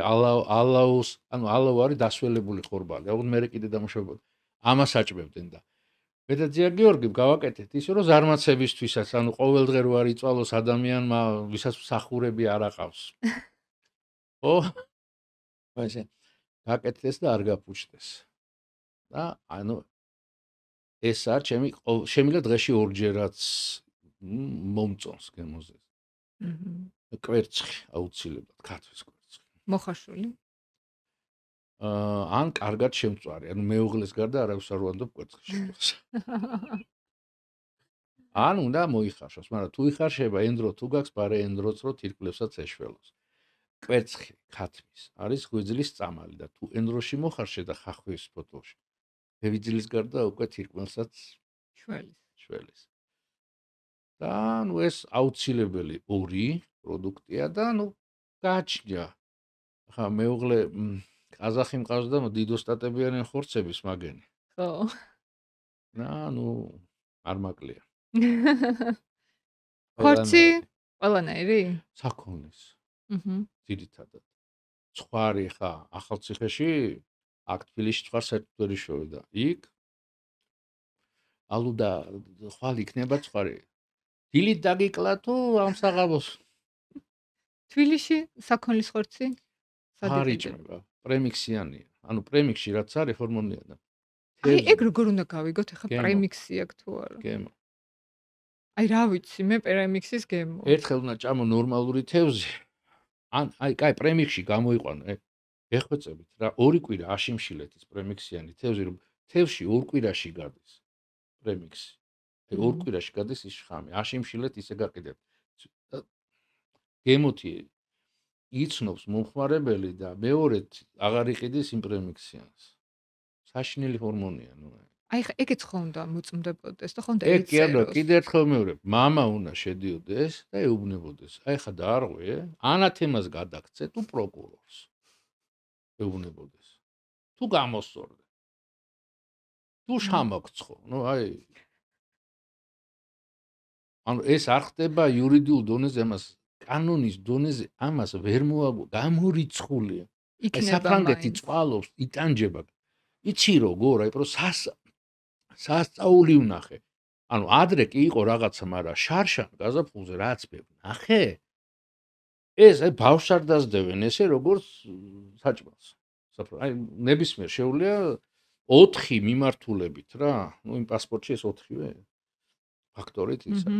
ალაუს, ანუ ალაუ არის დასველებული ხორბალი. აუგ მე კიდე დამუშავებდი. ამას აჭვევდნენ და მე და ძია გიორგი გავაკეთეთ ისე რომ ზარმაცებისთვისაც, ანუ ყოველდღე რო არ იწვალოს ადამიანმა, ვისაც მსახურები არ აყავს. ხო? ესე გაკეთდეს და არ გაფუჭდეს. და ანუ ეს არ შემიძლია დღეში ორჯერაც მომწონს გემოზე. კვერცხი აუცილებლად, ქართვის კვერცხი. მოხარშული. ან კარგად შემწვარი, ანუ მეუღლის გარდა არავის არ ვანდობ კვერცხის შემწვარს. ან უნდა მოიხარშოს, მაგრამ თუ იხარშება ენდრო თუ გაქვს, პარე ენდროც რო თირკლებსაც ეშველოს. კვერცხი ქათმის არის ღვიძლის წამალი და თუ ენდროში მოხარშე და ხახვის ფოთოლში. ვიძლის გარდა უკვე თირკმელსაც შველის. და ნუ ეს აუცილებელი 2 პროდუქტია და გააჩნია. ხა მეუღლე ყაზახი მყავს და დიდოსტატებიანი ხორცების მაგენი. ხო. არ მაკლია. ხორცი ყველანაირი? საქონლის. ძირითადად. ცხვარი ხა ახალციხეში აქ თბილისში ცხვარ საერთოდ ვერ იშოვე და იქ ალუ და ხვალ იქნება ცხვარი. დილით დაგიკლა თუ ამ საღამოს. თბილისში საქონლის ხორცი? არ იჭმება. პრემიქსიანია. ანუ პრემიქსი რაც არის ჰორმონია და. აი ეგ როგორ უნდა გავიგოთ ახლა პრემიქსი აქ თუ არა? გემო. აი რა ვიცი მე პრემიქსის გემო. ერთხელ უნდა ჭამო ნორმალური თევზი. აი კაი პრემიქსი გამოიყვანე. ეხვეწებით რა 2 კვირა აშიმშილეთ ის პრემიქსიანი თევზი რომ თევზში 2 კვირაში გადის პრემიქსი. აი 2 კვირაში გადის ის შხამი. აშიმშილეთ ისე გაყიდეთ. გემოთი იცნობს მომხმარებელი და მეორედ აღარ იყიდის იმ პრემიქსიანს. საშინელი ჰორმონია აი ხა ეგეც ხო უნდა მოწმდებოდეს და ხო უნდა ეწეროს. ეგ კი არა, კიდე ერთხელ მეორებ, მამა უნდა შედიოდეს და ეუბნებოდეს. აი ხა დაარღვე, ანათემას გადაგცე თუ პროკურორს. ეუბნებოდეს. თუ გამოსწორდე. თუ შამოგცხო, აი ანუ ეს არ ხდება იურიდიულ დონეზე, ამას კანონის დონეზე ამას ვერ გამორიცხულია. აი საფრანგეთი წვალობს, იტანჯება. იცი როგორ, აი პრო სასწაული ვნახე. ანუ ადრე კი იყო რაღაცა, მაგრამ შარშან გაზაფხულზე რაც ნახე. ეს აი ბავშვს არ დაძდევენ ესე როგორც საჭმელს. აი ნებისმიერ შეუძლია 4 მიმართულებით რა. იმ პასპორტში ეს 4-ვე ფაქტორით ისა.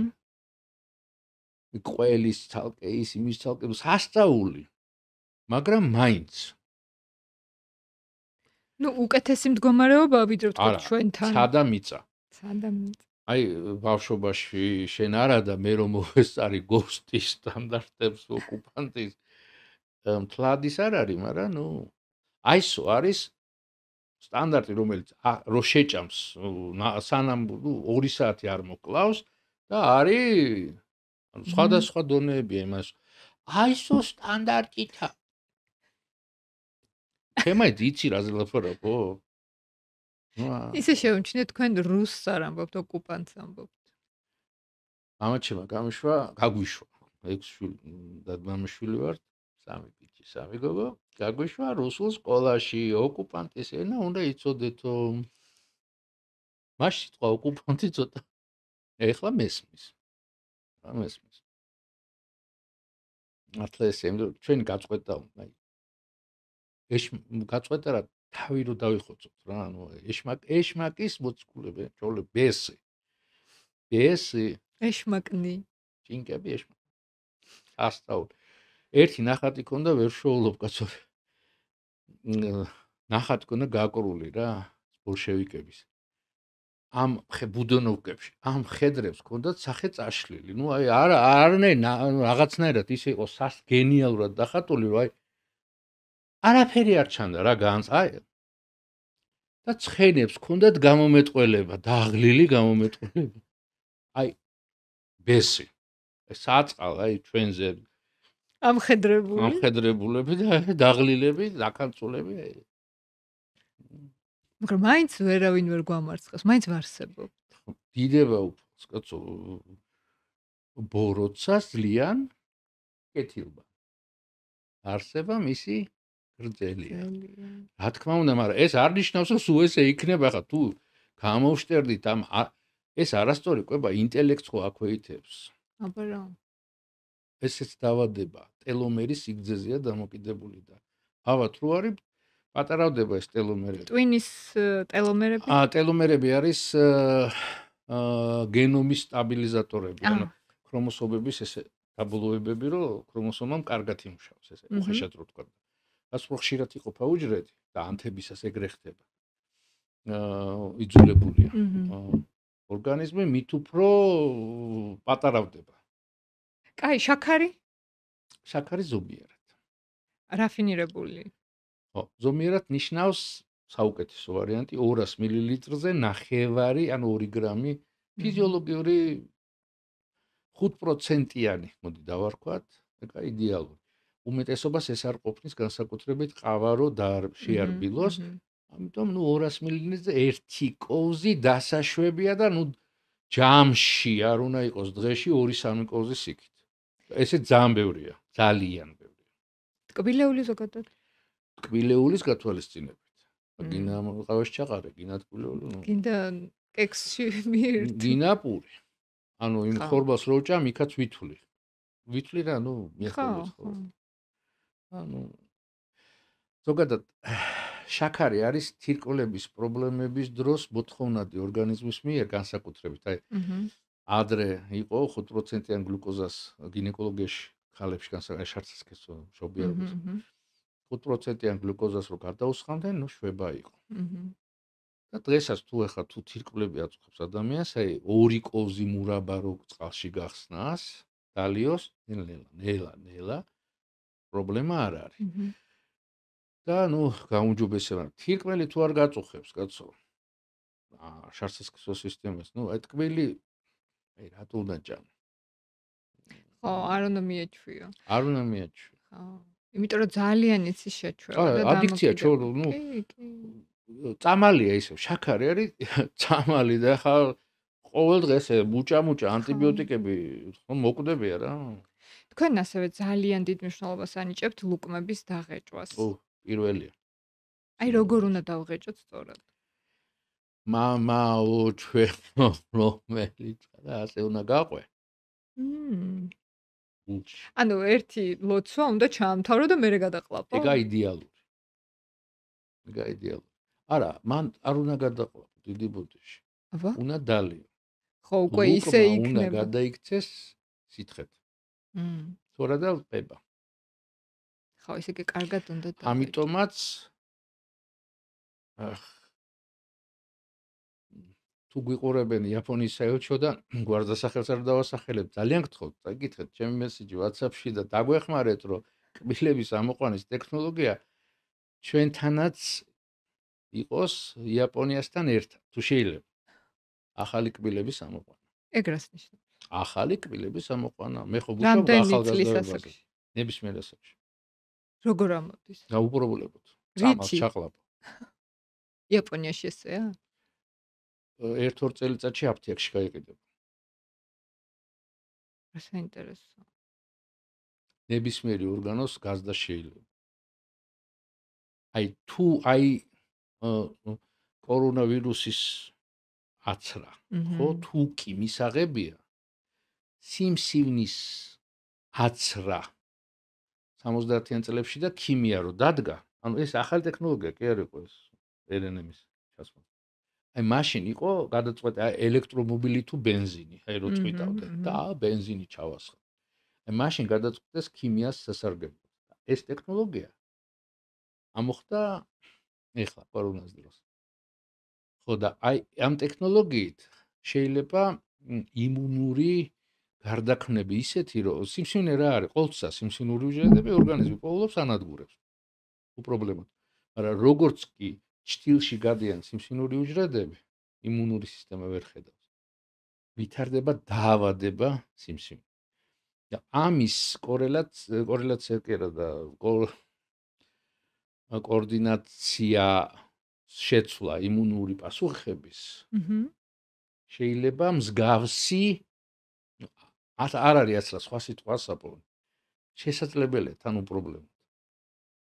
ყველის თალკე ის იმის თალკე სასწაული. მაგრამ მაინც უკეთესი მდგომარეობა ვიდრე ვთქვათ ჩვენთან. სადამიწა. სადამიწა. აი ბავშვობაში შენ არა და მე რომ მოვესწარი გოსტის სტანდარტებს ოკუპანტის მთლადის არ არის, მაგრამ აისო არის სტანდარტი რომელიც რო შეჭამს სანამ 2 საათი არ მოკლავს და არის სხვადასხვა დონეებია იმას. აისო სტანდარტითა თემად იცი რა ზელაფარაკო? ისე შეუმჩნევ თქვენ რუსს არ ამბობთ, ოკუპანტს ამბობთ. ამაჩემა გაგვიშვა. 6 შვილი და მამაშვილი ვართ, 3 ბიჭი, 3 გოგო. გაგვიშვა რუსულ სკოლაში, ოკუპანტის ენა უნდა იცოდეთო. მაშინ თქვა ოკუპანტი ცოტა. ეხლა მესმის. რა მესმის? მართლა ესე ჩვენ გაწყვეტა, აი გაწყვეტა რა თავი რო დავიხოცოთ რა, ეშმაკის მოციქულები, ჩოლები, ბესი, ეშმაკნი, ჭინკები ეშმაკ. ასწავლ. ერთი ნახატი ქონდა ვერ შოულობ კაცო. ნახატი ქონდა გაკრული რა, ბოლშევიკების. ამ ბუდონოვკებში, ამ ხედრებს ქონდათ სახე წაშლილი. აი რაღაცნაირად ისე იყო გენიალურად დახატული, რომ აი არაფერი არ ჩანდა რა აი და ცხენებს ქონდათ გამომეტყველება, დაღლილი გამომეტყველება. აი ბესი. საწყალ აი ჩვენზე ამხედრებულები და დაღლილები, დაკანწულები. მაგრამ მაინც ვერავინ ვერ გვამარცხებს, მაინც ვარსებობთ. დიდება უფალს, კაცო. ბოროტსა ძლიან კეთილობა. არსება მისი გრძელია. რა თქმა უნდა, მაგრამ ეს არ ნიშნავს, რომ სულ ესე იქნება, ხა თუ გამოვშტერდით ამ ეს არასწორი კვება ინტელექტს ხო აქვეითებს. აბა რა. ესეც დავადება, ტელომერის სიგრძეზეა დამოკიდებული და ავად რო არის პატარავდება ეს ტელომერები. ტვინის ტელომერები? ტელომერები არის გენომის სტაბილიზატორები, ანუ ქრომოსომების ესე დაბოლოებები, რომ ქრომოსომამ კარგად იმუშავოს, ესე უხეშად რო თქვა. ასე ხშირად იყოფა უჯრედი და ანთებისას ეგრე ხდება. იძულებულია. ორგანიზმი მით უფრო პატარავდება. კაი, შაქარი? შაქარი ზომიერად. რაფინირებული. ხო, ზომიერად ნიშნავს საუკეთესო ვარიანტი 200 მილilitrზე ნახევარი, ანუ 2 გრამი ფიზიოლოგიური 5%-იანი, მოდი დავარქვათ, ეკა იდეალური. უმეტესობას ეს არ ყოფნის განსაკუთრებით ყავარო და შეარბილოს. ამიტომ 200 მილიონზე ერთი კოვზი დასაშვებია და ჯამში არ უნდა იყოს დღეში 2-3 კოვზი სიქით. ესე ძალიან ბევრია, ძალიან ბევრია. ტკბილეული ზოგადად. ტკბილეულის გათვალისწინებით. გინა ყავას ჩაყარე, გინა ტკბილეული. გინდა კექსში მიირთი. გინა პური. ანუ იმ ხორბალს რო ჭამ, იქაც ვითვლი. ვითვლი რა, მიახერხებს ხო. ანუ ზოგადად შაქარი არის თირკმლების პრობლემების დროს მოთხოვნადი ორგანიზმის მიერ განსაკუთრებით. აი ადრე იყო 5%-იან გლუკოზას გინეკოლოგიაში ხალებში განსაკუთრებით შარცასქესო მშობიარობას. 5%-იან გლუკოზას რო გადაუსხამდნენ, შვება იყო. და დღესაც თუ თირკმლები აწუხებს ადამიანს, აი 2 კოვზი მურაბა რო წყალში გახსნას, დალიოს, ნელა პრობლემა არ არის. და გაუმჯობესება. თირკმელი თუ არ გაწუხებს, კაცო. შარცასქესო სისტემას, აი ტკბილი, აი რატო უნდა ჭამო? ხო, არ უნდა მიაჩვიო. არ უნდა მიაჩვიო. ხო. იმიტომ რომ ძალიან იცი შეჩვევა და ადიქცია, წამალია ისე, შაქარი არის წამალი და ხა ყოველ დღეს მუჭა ანტიბიოტიკები მოკვდებია რა. თქვენ ასევე ძალიან დიდ მნიშვნელობას ანიჭებთ ლუკმების დაღეჭვას. პირველია. აი როგორ უნდა დავღეჭოთ სწორად? მამაო ჩვენო რომელიც და ასე უნდა გაყვე. ანუ ერთი ლოცვა უნდა ჩაამთავრო და მერე გადაყლაპო. ეგა იდეალური. არა, მან არ უნდა გადაყლაპო დიდი ბუდეში. უნდა დალიო. ხო, უკვე ისე იქნება. უნდა გადაიქცეს სითხეთ. თორა და პება. ხო, ისე კი კარგად უნდა და. ამიტომაც თუ გვიყურებენ იაპონიის საელჩოდან, გვარდასახელს არ დავასახელებ, ძალიან გთხოვთ, წაკითხეთ ჩემი მესიჯი WhatsApp-ში და დაგვეხმარეთ, რომ კბილების ამოყვანის ტექნოლოგია ჩვენთანაც იყოს იაპონიასთან ერთად, თუ შეიძლება. ახალი კბილების ამოყვანა. ეგ რას ნიშნავს? ახალი კბილების ამოყვანა. მე ხო ვუშავ ახალგაზრდობაზე. ნებისმიერ ასაკში. როგორ ამოდის? გაუპრობლებოდ. წამალს ჩაყლაპო. იაპონიაში ესეა? 1-2 წელიწადში აფთიაქში გაიყიდება. რა საინტერესო. ნებისმიერი ორგანოს გაზდა შეიძლება. თუ კორონავირუსის აცრა, ხო, თუ კი მისაღებია სიმსივნის აცრა 70-იან წლებში და ქიმია რო დადგა, ანუ ეს ახალი ტექნოლოგია კი არ იყო ეს RNM-ის ჩასმა. აი მაშინ იყო გადაწყვეტა ელექტრომობილი თუ ბენზინი, აი რო წვითავდნენ და ბენზინი ჩავასხა. აი მაშინ გადაწყვეტეს ქიმიას სასარგებლოდ. ეს ტექნოლოგია ამოხდა ეხლა კორონას დროს. ხო და აი ამ ტექნოლოგიით შეიძლება იმუნური გარდაქმნები ისეთი, რომ სიმსივნე რა არის? ყოველთვის სიმსივნური უჯრედები ორგანიზმი პოულობს ანადგურებს. უპრობლემოდ. მაგრამ როგორც კი ჭტილში გადიან სიმსივნური უჯრედები, იმუნური სისტემა ვერ ხედავს. ვითარდება დაავადება სიმსივნე. და ამის კორელაცია კი არა და კოორდინაცია შეცვლა იმუნური პასუხების შეიძლება მსგავსი არ არის ასლა სხვა სიტყვა ასაპოვნი შესაძლებელია თან უპრობლემოდ.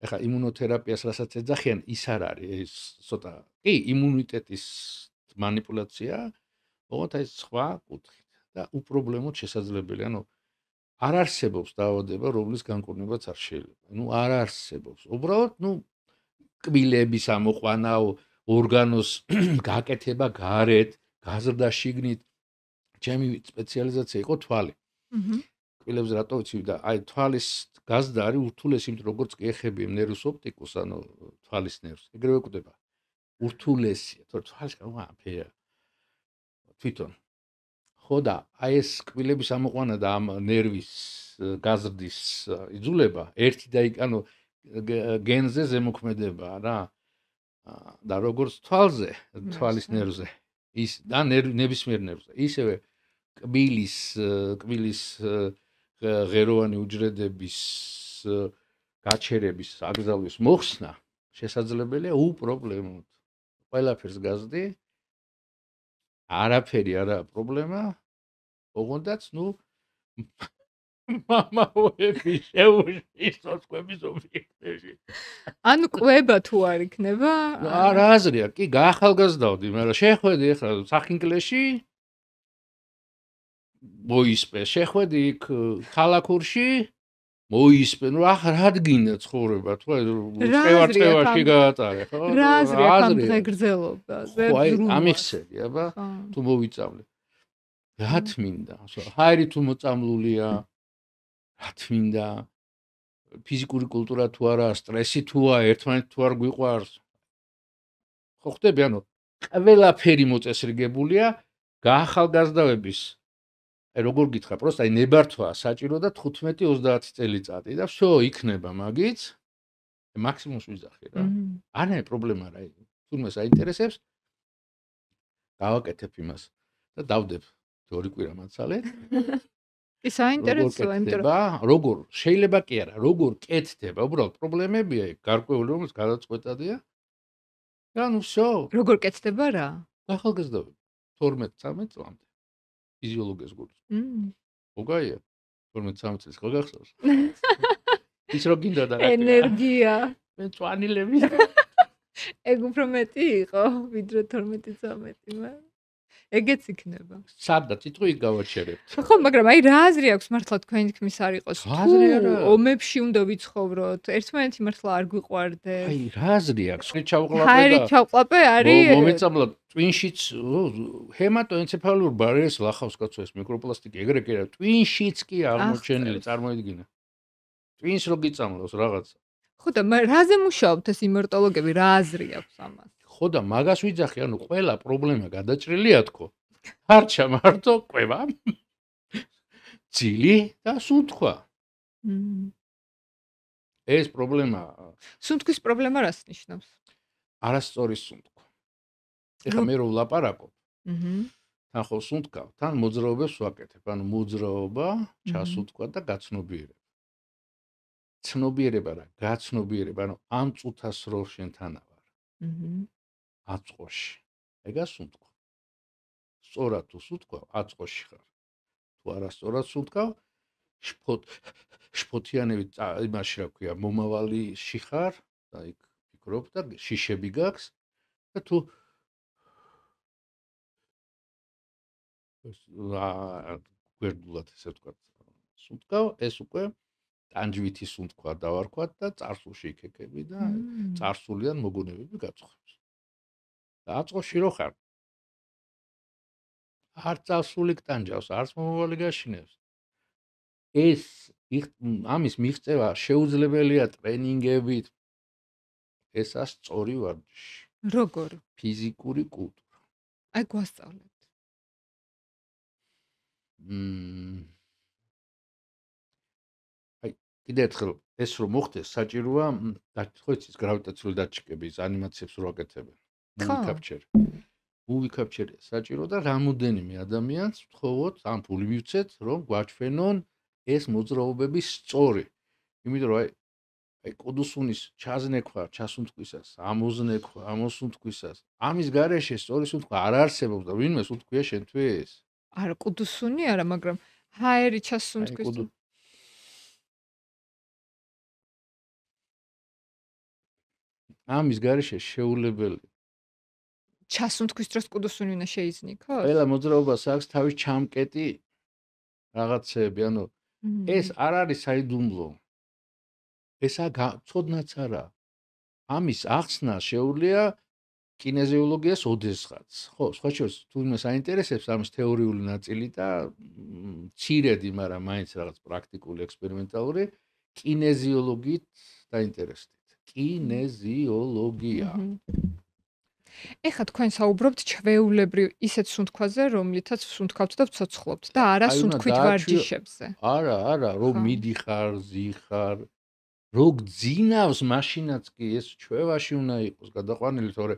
ეხლა იმუნოთერაპიას რასაც ეძახიან ის არ არის ეს ცოტა კი იმუნიტეტის მანიპულაცია, ოღონდ ეს სხვა კუთხით და უპრობლემოდ შესაძლებელია. ანუ არ არსებობს დაავადება, რომლის განკურნებაც არ შეიძლება. არ არსებობს. უბრალოდ კბილების ამოყვანა, ორგანოს გაკეთება გარეთ, გაზრდა შიგნით. ჩემი სპეციალიზაცია იყო თვალი. კბილებს რატო ვიცი და აი თვალის გაზრდა არის ურთულესი, იმიტომ როგორც კი ეხები ნერვს ოპტიკუს, ანუ თვალის ნერვს. ეგრევე კვდება. ურთულესია, თორე თვალში აფეა. თვითონ. ხო და აი ეს კბილების ამოყვანა და ამ ნერვის გაზრდის იძულება ერთი და ანუ გენზე ზემოქმედება რა. და როგორც თვალზე, თვალის ნერვზე, ის და ნებისმიერ ნერვზე. ისევე კბილის ღეროვანი უჯრედების გაჩერების აკრძალვის მოხსნა შესაძლებელია უპრობლემოდ. ყველაფერს გაზდი. არაფერი არა პრობლემა. ოღონდაც, მამაოები შეუშიშოს კვების ობიექტებში. ანუ კვება თუ არ იქნება? არა აზრია, კი გაახალგაზრდავდი, მაგრამ შეხვედი ახლა სახინკლეში მოისპე, შეხვედი იქ ქალაქურში მოისპე, რა დგინდა ცხოვრება, თუ წევარში გაატარე, ხო? რა აზრია ამ დღეგრძელობაზე? ამიხსენი, აბა, თუ მოვიწავლე. რა თმინდა? ჰაერი თუ მოწამლულია, რა თმინდა? ფიზიკური კულტურა თუ არა, სტრესი თუა, ერთმანეთს თუ არ გვიყვარს. ხო ხდები, ანუ ყველაფერი მოწესრიგებულია გაახალგაზრდავების. როგორ გითხრა, პროსტა ნებართვა საჭირო და 15-30 წელიწადი და всё იქნება მაგიც. მაქსიმუმს ვიზახი რა. არა პრობლემა რა. თუნდაც საინტერესებს გავაკეთებ იმას და დავდებ ორი კვირა მაცალე. კი საინტერესოა, იმიტომ რომ როგორ შეიძლება კი არა, როგორ კეთდება, უბრალოდ პრობლემებია იქ, გარკვეული რომელიც გადაწყვეტადია. და всё. როგორ კეთდება რა? ახალგაზრდები 12-13 წლამდე. ფიზიოლოგიას გულს. მოგაია 12-13 წლის ხო გახსოვს? ის რო გინდა და რა. ენერგია. მე წვანილები. ეგ უფრო მეტი იყო, ვიდრე 12-13 მაგრამ ეგეც იქნება. სადაც იტყვი გავაჩერებთ. ხო, მაგრამ აი რა აზრი აქვს მართლა თქვენი თქმის არ იყოს? ომებში უნდა ვიცხოვროთ, ერთმანეთი მართლა არ გვიყვარდეთ. აი რა აზრი აქვს? ჩავყლაპე და ჰაერი ჩავყლაპე არის. მომეწამლა ტვინშიც ჰემატოენცეფალურ ბარიერს ლახავს კაცო ეს მიკროპლასტიკი ეგრე კი არა, ტვინშიც კი აღმოჩენილი წარმოიდგინე. ტვინს რო გიწამლოს რაღაცა. ხო და რაზე მუშაობთ ეს იმერტოლოგები, რა აზრი აქვს ამას? ხო და მაგას ვიძახი, ანუ ყველა პრობლემა გადაჭრილია თქო. არჩა მარტო კვება. ძილი და სუნთქვა. ეს პრობლემა. სუნთქვის პრობლემა რას ნიშნავს? არასწორი სუნთქვა. ეხლა მე რო ვლაპარაკობ. თან ხო სუნთქავ, თან მოძრაობებს ვაკეთებ, ანუ მოძრაობა, ჩასუნთქვა და გაცნობიერება. ცნობიერება რა, გაცნობიერება, ანუ ამ წუთას რო შენთანა ვარ. აწყოში. ეგა სუნთქვა. სწორად თუ სუნთქვა, აწყოში ხარ. თუ არასწორად სუნთქავ, შფოთიანებით იმაში რა ქვია, მომავალში ხარ და იქ ფიქრობ და შიშები გაქვს და თუ გვერდულად ესე ვთქვათ, სუნთქავ, ეს უკვე ტანჯვითი სუნთქვა დავარქვათ და წარსულში იქეკები და წარსულიდან მოგონებები გაწყობს. და აწყოში რო ხარ. არ წარსული გტანჯავს, არც მომავალი გაშინებს. ეს ამის მიღწევა შეუძლებელია ტრენინგებით. ესა სწორი ვარჯიში. როგორ? ფიზიკური კულტურა. აი გვასწავლეთ. აი კიდევ ერთხელ ეს რომ მოხდეს საჭიროა ხო იცის გრავიტაციული დატკბების ანიმაციებს რო აკეთებენ. Movie capture საჭირო და რამოდენიმე ადამიანს ვთხოვოთ ამ ფული მივცეთ რომ გვაჩვენონ ეს მოძრაობები სწორი. იმიტომ რომ აი კუდუსუნის ჩაზნექვა ჩასუნთქვისას, ამოზნექვა, ამოსუნთქვისას, ამის გარეშე სწორი სუნთქვა არ არსებობს და ვინმე სუნთქვია შენთვის? არა, კუდუსუნი არა, მაგრამ ჰაერი ჩასუნთქვის. ამის გარეშე შეუძლებელი. ჩასუნთქვის დროს კუდუსუნი უნდა შეიზნიქოს? ყველა მოძრაობას აქვს თავის ჩამკეტი რაღაცები, ანუ ეს არ არის საიდუმლო. ესა ცოდნაც არა. ამის ახსნა შეუძლია კინეზიოლოგიას ოდესღაც. ხო, სხვა შორის თუ იმას აინტერესებს ამის თეორიული ნაწილი და მცირედი, მაგრამ მაინც რაღაც პრაქტიკული, ექსპერიმენტალური კინეზიოლოგიით დაინტერესდით. კინეზიოლოგია. ეხლა თქვენ საუბრობთ ჩვეულებრივ ისეთ სუნთქვაზე, რომლითაც ვსუნთქავთ და ვცოცხლობთ და არა სუნთქვით ვარჯიშებზე. არა, რომ მიდიხარ, ზიხარ, რო გძინავს მაშინაც კი ეს ჩვევაში უნდა იყოს გადაყვანილი, თორე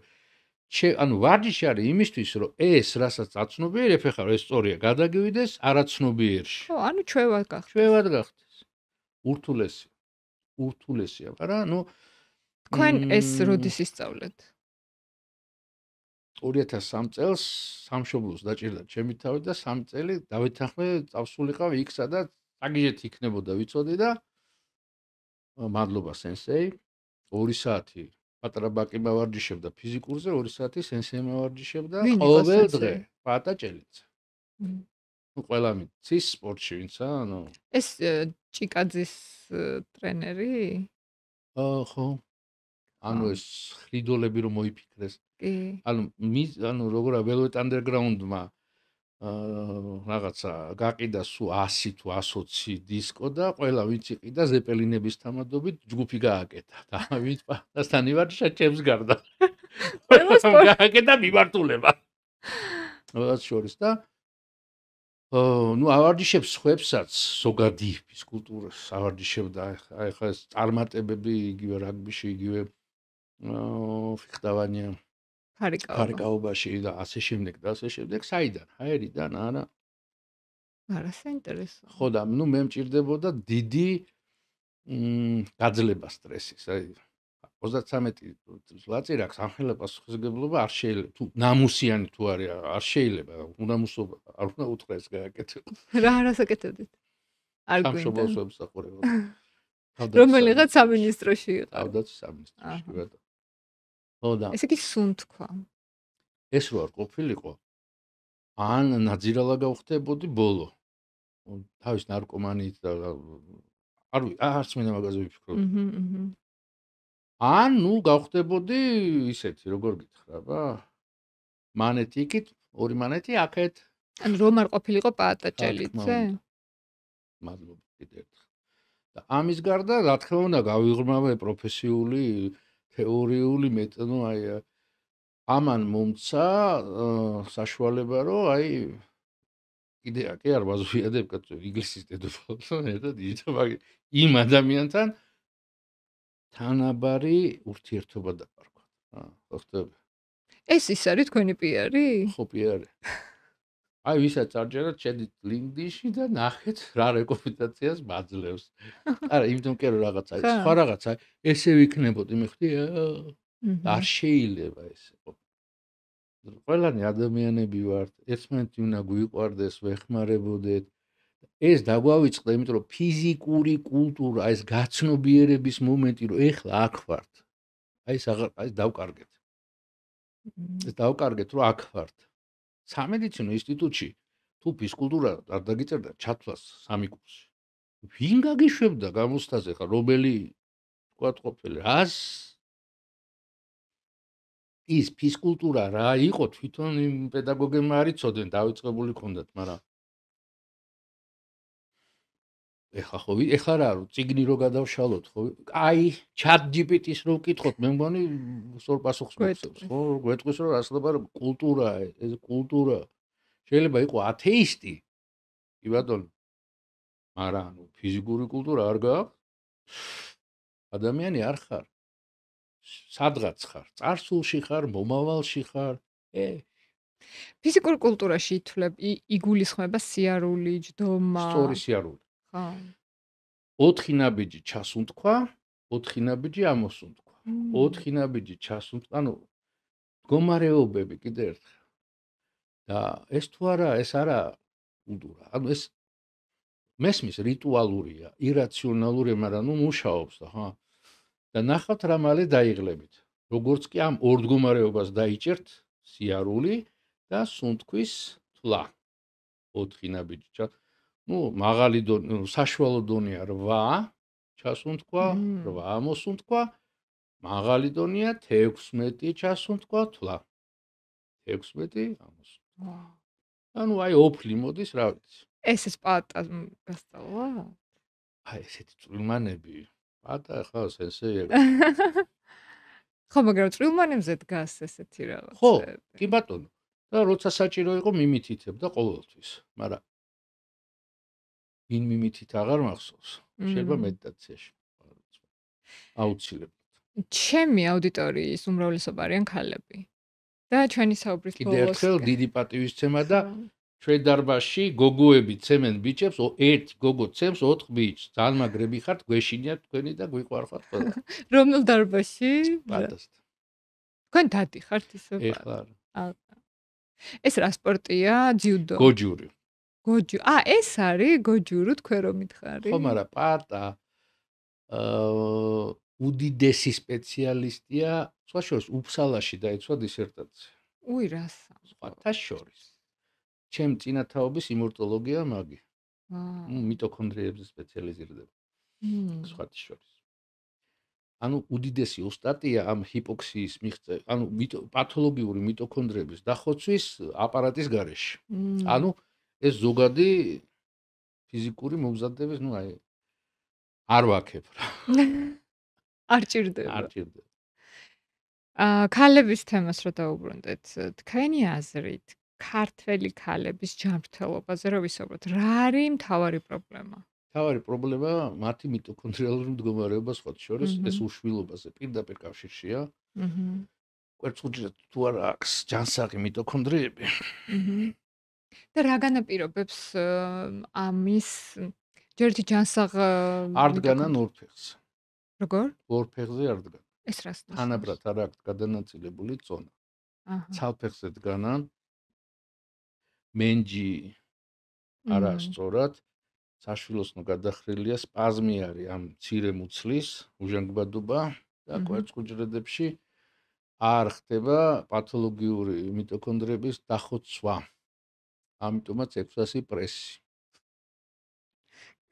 ანუ ვარჯიში არის იმისთვის, რომ ეს რასაც აცნობიერებ, ეხლა ეს სწორია, გადაგივიდეს არაცნობიერში. ხო, ანუ ჩვევად გახდეს. ჩვევად გახდეს. ურთულესია, მაგრამ ნუ თქვენ ეს როდის ისწავლეთ? 2003 წელს სამშობლოს დაჭირდა ჩემი თავი და 3 წელი დავითანხმე წავსულიყავ იქ, სადაც საგიჟეთი იქნებოდა ვიცოდი და მადლობა სენსეი 2 საათი პატარა ბაკი მავარჯიშებდა ფიზიკურზე 2 საათი სენსეი მავარჯიშებდა ყოველ დღე პატა ჭელიძე. ნუ ყველა მიცის სპორტში ვინცა, ანუ ეს ჭიკაძის ტრენერი? ხო. ანუ ეს ხრიდოლები რომ მოიფიქრეს. კი. ანუ როგორა Velvet Underground-მა რაღაცა გაყიდა სულ 100 თუ 120 დისკო და ყველა ვინც იყიდა ზეპელინების თამადობით ჯგუფი გააკეთა და ვინც პატასთან ივარჯიშა ჩემს გარდა. ყველა გააკეთა მიმართულება. რაღაც შორის და ნუ ავარჯიშებს ხვებსაც ზოგადი ფიზკულტურას ავარჯიშებდა ახლა ეს წარმატებები იგივე რაგბიში იგივე ფიხტავანია ფარიკაობაში და ასე შემდეგ საიდან აერიდან არა საინტერესო ხო და ნუ მე მჭირდებოდა დიდი გაძლება სტრესის აი 33 წლის ვაწირაქს ამხელებას ხსგებლობა არ შეიძლება თუ ნამუსიანი თუ არის არ შეიძლება უნამუსობა არ უნდა უთხრეს გააკეთო რა არასაკეთებდით არ გვინდა სამშობლოს საყურებელს რომელიღაც სამინისტროში იყო თავდაც სამინისტროში ბატონო ხო და ესე იგი სუნთქვა ეს რო არ ყოფილიყო ან ნაძირალა გავხდებოდი ბოლო თავის ნარკომანით და არც მინდა მაგაზე ვიფიქრობ ან ნუ გავხდებოდი ისეთი როგორ გითხრა რა მანეთი იქით ორი მანეთი აქეთ ან რომ არ ყოფილიყო პაატა ჭელიძე მადლობა კიდევ ერთხელ და ამის გარდა რა თქმა უნდა გავიღრმავე პროფესიული თეორიული მეტნო აი ამან მომცა საშუალება რომ აი კიდე კი არ ვაზვიადებ კაცო ინგლისის დედოფალთან ერთად იმ ადამიანთან თანაბარი ურთიერთობა დაკარგვა რა ხდება ეს ის არის თქვენი პიარი ხო პიარი აი ვისაც არჯერად შედით LinkedIn-ში და ნახეთ რა რეკომენდაციას მაძლევს არა იმიტომ კი რომ რაღაცა სხვა რაღაცა ესე ვიქნებოდი მე ხვდი არ შეიძლება ესე ყველანი ადამიანები ვართ ერთმანეთი უნდა გვიყვარდეს ვეხმარებოდეთ ეს დაგვავიწყდა იმიტომ რომ ფიზიკური კულტურა ეს გაცნობიერების მომენტი რომ ეხლა აქ ვართ აი დავკარგეთ ეს დავკარგეთ რომ აქ ვართ სამედიცინო ინსტიტუტში თუ ფიზკულტურა არ დაგიწერდა ჩათვლას 3 კურსი ვინ გაგიშვებდა გამოსთაზე ხა რომელი თქვა ყოფილი რას ის ფიზკულტურა რა იყო თვითონ იმ პედაგოგებმა არ იცოდნენ დაიწყებული ქონდათ მაგრამ ეხლა რა რო ციგნი რო გადავშალოთ ხო აი chat GPT-ს რო ვკითხოთ მე მგონი სწორ პასუხს მოგცემს ხო გვეტყვის რომ ასლობა კულტურა ეს კულტურა შეიძლება იყოს ათეისტი კი ბატონო მაგრამ ფიზიკური კულტურა არ გაქვს ადამიანი არ ხარ სადღაც ხარ წარსულში ხარ მომავალში ხარ ფიზიკურ კულტურაში იგულისხმება სიარული ჯდომა სწორი სიარული ხო 4 ნაბიჯი ჩასუნთქვა 4 ნაბიჯი ამოსუნთქვა 4 ნაბიჯი ჩასუნთქვა ანუ მდგომარეობები კიდე ერთხელ და ეს თუ არა ეს არა კულტურა ანუ ეს მესმის რიტუალურია ირაციონალურია მაგრამ ნუ მუშაობს და ხა და ნახავთ რა მალე დაიღლებით როგორც კი ამ ორ მდგომარეობას დაიჭერთ სიარული და სუნთქვის თვლა 4 ნაბიჯი ნუ მაღალი დონე საშუალო დონეა 8 ჩასუნთქვა 8 ამოსუნთქვა მაღალი დონეა 16 ჩასუნთქვა თვლა 16 ამოსუნთქვა ანუ აი ოფლი მოდის რა ვიცი ეს პატა გასწავლა აი ესეთი წვრილმანები პატა ხა სენსეი ხო მაგრამ წვრილმანებზე დგას ესეთი რაღაცა ხო კი ბატონო და როცა საჭირო იყო მიმითითებ და ყოველთვის მაგრამ ვინ მიმითით აღარ მახსოვს შეიძლება მედიტაციაში აუცილებლად ჩემი აუდიტორიის უმრავლესობა არიან ქალები და ჩვენი საუბრის ბოლოს კიდევ ერთხელ დიდი პატივისცემა და ჩვენ დარბაზში გოგოები ცემენ ბიჭებს, ერთ გოგო ცემს 4 ბიჭს. ძალიან მაგრები ხართ, გვეშინიათ თქვენი და გვიყვარხართ ყველა. რომელ დარბაზში? პატასთან. თქვენ დადი ხართ ისე? ეხლა ეს რა სპორტია? ჯიუდო. გოჯური. ეს არის გოჯურუ თქვენ რომ მითხარი? ხო, მაგრამ პატა უდიდესი სპეციალისტია, სხვა შორის უფსალაში დაიცვა დისერტაცია. უი რას? სხვათა შორის. ჩემ წინათაობის იმორტოლოგია მაგი. მიტოქონდრიებზე სპეციალიზირდება. სხვათა შორის. ანუ უდიდესი ოსტატია ამ ჰიპოქსიის მიღწევა, ანუ პათოლოგიური მიტოქონდრიების დახოცვის აპარატის გარეშე. ანუ ეს ზოგადი ფიზიკური მომზადების, არ ვაქებ რა. არ ჭირდება. ქალების თემას რო დავუბრუნდეთ, თქვენი აზრით, ქართველი ქალების ჯანმრთელობაზე რო ვისაუბროთ, რა არის მთავარი პრობლემა? მთავარი პრობლემა მათი მიტოქონდრიალური მდგომარეობა სხვა შორის, ეს უშვილობაზე პირდაპირ კავშირშია. კვერცხუჯრედს თუ არ აქვს ჯანსაღი მიტოქონდრიები. და რა განაპირობებს ამის ჯერთი ჯანსაღ არ დგანან ორ ფეხს. როგორ? ორ ფეხზე არ დგანან. ეს რას ნიშნავს? თანაბრად არ აქვს გადანაწილებული წონა. ცალ ფეხზე დგანან. მენჯი არაა სწორად. საშვილოსნო გადახრილია, სპაზმი არის ამ მცირე მუცლის, უჟანგბადობა და კვერცხუჯრედებში არ ხდება პათოლოგიური მიტოქონდრიების დახოცვა. ამიტომაც 600 პრესი.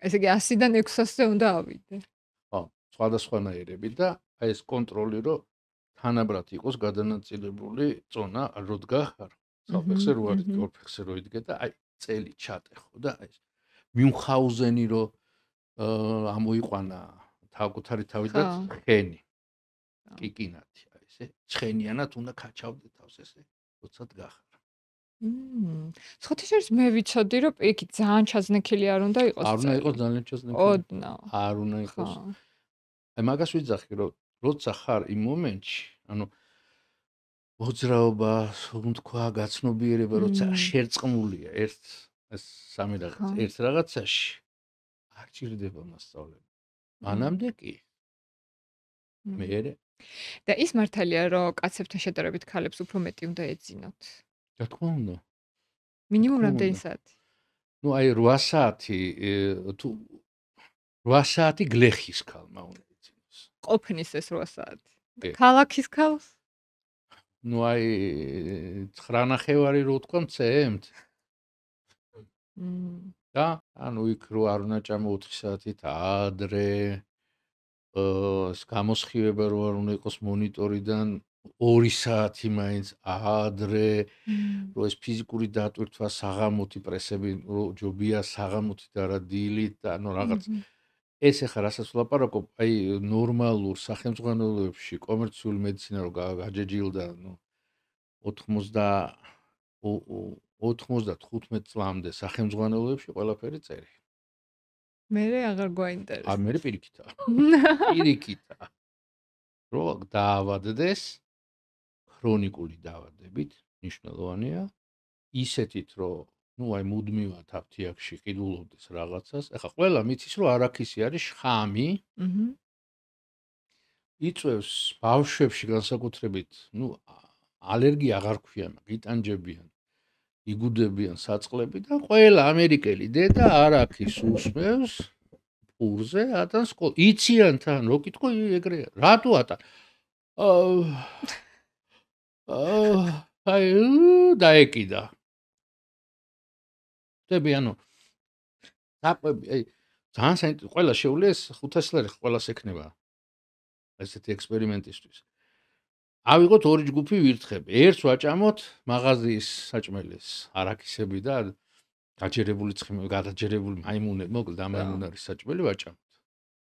ესე იგი 100-დან 600-ზე უნდა ავიდე. ხო, სხვადასხვანაირები და აი ეს კონტროლი, რომ თანაბრად იყოს გადანაწილებული წონა, რო დგა ხარ. საფეხზე რო არის, ორ ფეხზე რო იდგე და აი წელი ჩატეხო და აი მიუნხაუზენი რო ამოიყვანა თავკუთარი თავი და ცხენი. კიკინათი, აი ესე ცხენიანად უნდა ქაჩავდე თავს ესე, როცა დგახარ. სხვათა შორის მე ვიცოდი, რომ პირიქით ძალიან ჩაზნექილი არ უნდა იყოს. არ უნდა იყოს ძალიან ჩაზნექილი. ოდნავ. არ უნდა იყოს. აი მაგას ვიძახი, რომ როცა ხარ იმ მომენტში, ანუ მოძრაობა, თქვა, გაცნობიერება, როცა შერწყმულია ერთ სამი რაღაც, ერთ რაღაცაში, არ ჭირდება მასწავლება. მანამდე კი. მერე. და ის მართალია, რომ კაცებთან შედარებით ქალებს უფრო მეტი უნდა ეძინოთ. რა თქმა უნდა. მინიმუმ რამდენი საათი? აი 8 საათი თუ 8 საათი გლეხის ქალმა უნდა ეძინოს. ყოფნის ეს 8 საათი. ქალაქის ქალს? აი 9:30 რო თქვა მცემთ. და ანუ იქ რო არ უნდა ჭამო 4 საათით ადრე. გამოსხივება რო არ უნდა იყოს მონიტორიდან 2 საათი მაინც ადრე, რომ ეს ფიზიკური დატვირთვა საღამოთი პრესები რო ჯობია საღამოთი და რა დილით და ანუ რაღაც ეს ახლა რასაც ვლაპარაკობ, აი ნორმალურ სახელმძღვანელოებში კომერციული მედიცინა რო გაჯეჯილდა, 95 წლამდე სახელმძღვანელოებში ყველაფერი წერი. მე აღარ გვაინტერესებს. მე პირიქითაა. პირიქითაა. რო დაავადდეს ქრონიკული დაავადებით, მნიშვნელოვანია. ისეთით, რომ აი მუდმივად აფთიაქში ყიდულობდეს რაღაცას. ეხლა ყველა მიცის, რომ არაქისი არის შხამი. იწვევს ბავშვებში განსაკუთრებით, ალერგია აღარ ქვია, გიტანჯებიან, იგუდებიან საწყლები და ყველა ამერიკელი დედა არაქის უსმევს პურზე, ატანს სკოლა. იციან თან, რო კითხო ეგრეა. რატო ატან? აი დაეკიდა. ხტები, ანუ საკვები, აი ძალიან საინტერესო, ყველა შეუძლია ეს 500 ლარი ყველას ექნება. ესეთი ექსპერიმენტისთვის. ავიღოთ ორი ჯგუფი ვირთხები. ერთს ვაჭამოთ მაღაზიის საჭმელს, არაქისები და გაჯერებული ცხიმი, გადაჯერებული მაიმუნები, მოკლედ ამ მაიმუნარის საჭმელი ვაჭამოთ.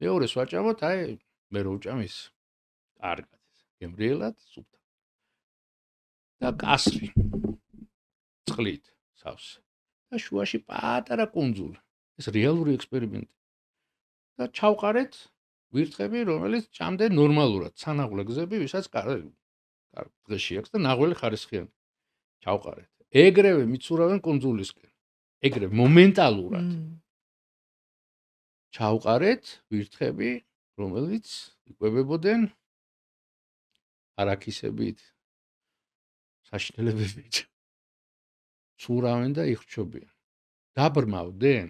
მეორეს ვაჭამოთ, აი მე რო ვჭამის კარგად, გემრიელად, სუფთა. და კასრი. წყლით, სავსე. და შუაში პატარა კუნძული. ეს რეალური ექსპერიმენტი. და ჩავყარეთ ვირთხები, რომელიც ჭამდნენ ნორმალურად, სანაღვლე გზები, ვისაც დღეში აქვს და ნაღველი ხარისხიანი. ჩავყარეთ. ეგრევე მიცურავენ კუნძულისკენ. ეგრევე მომენტალურად. ჩავყარეთ ვირთხები, რომელიც იკვებებოდნენ არაქისებით, საშინელებებით. ცურავენ და იხჩობიან. დაბრმავდნენ.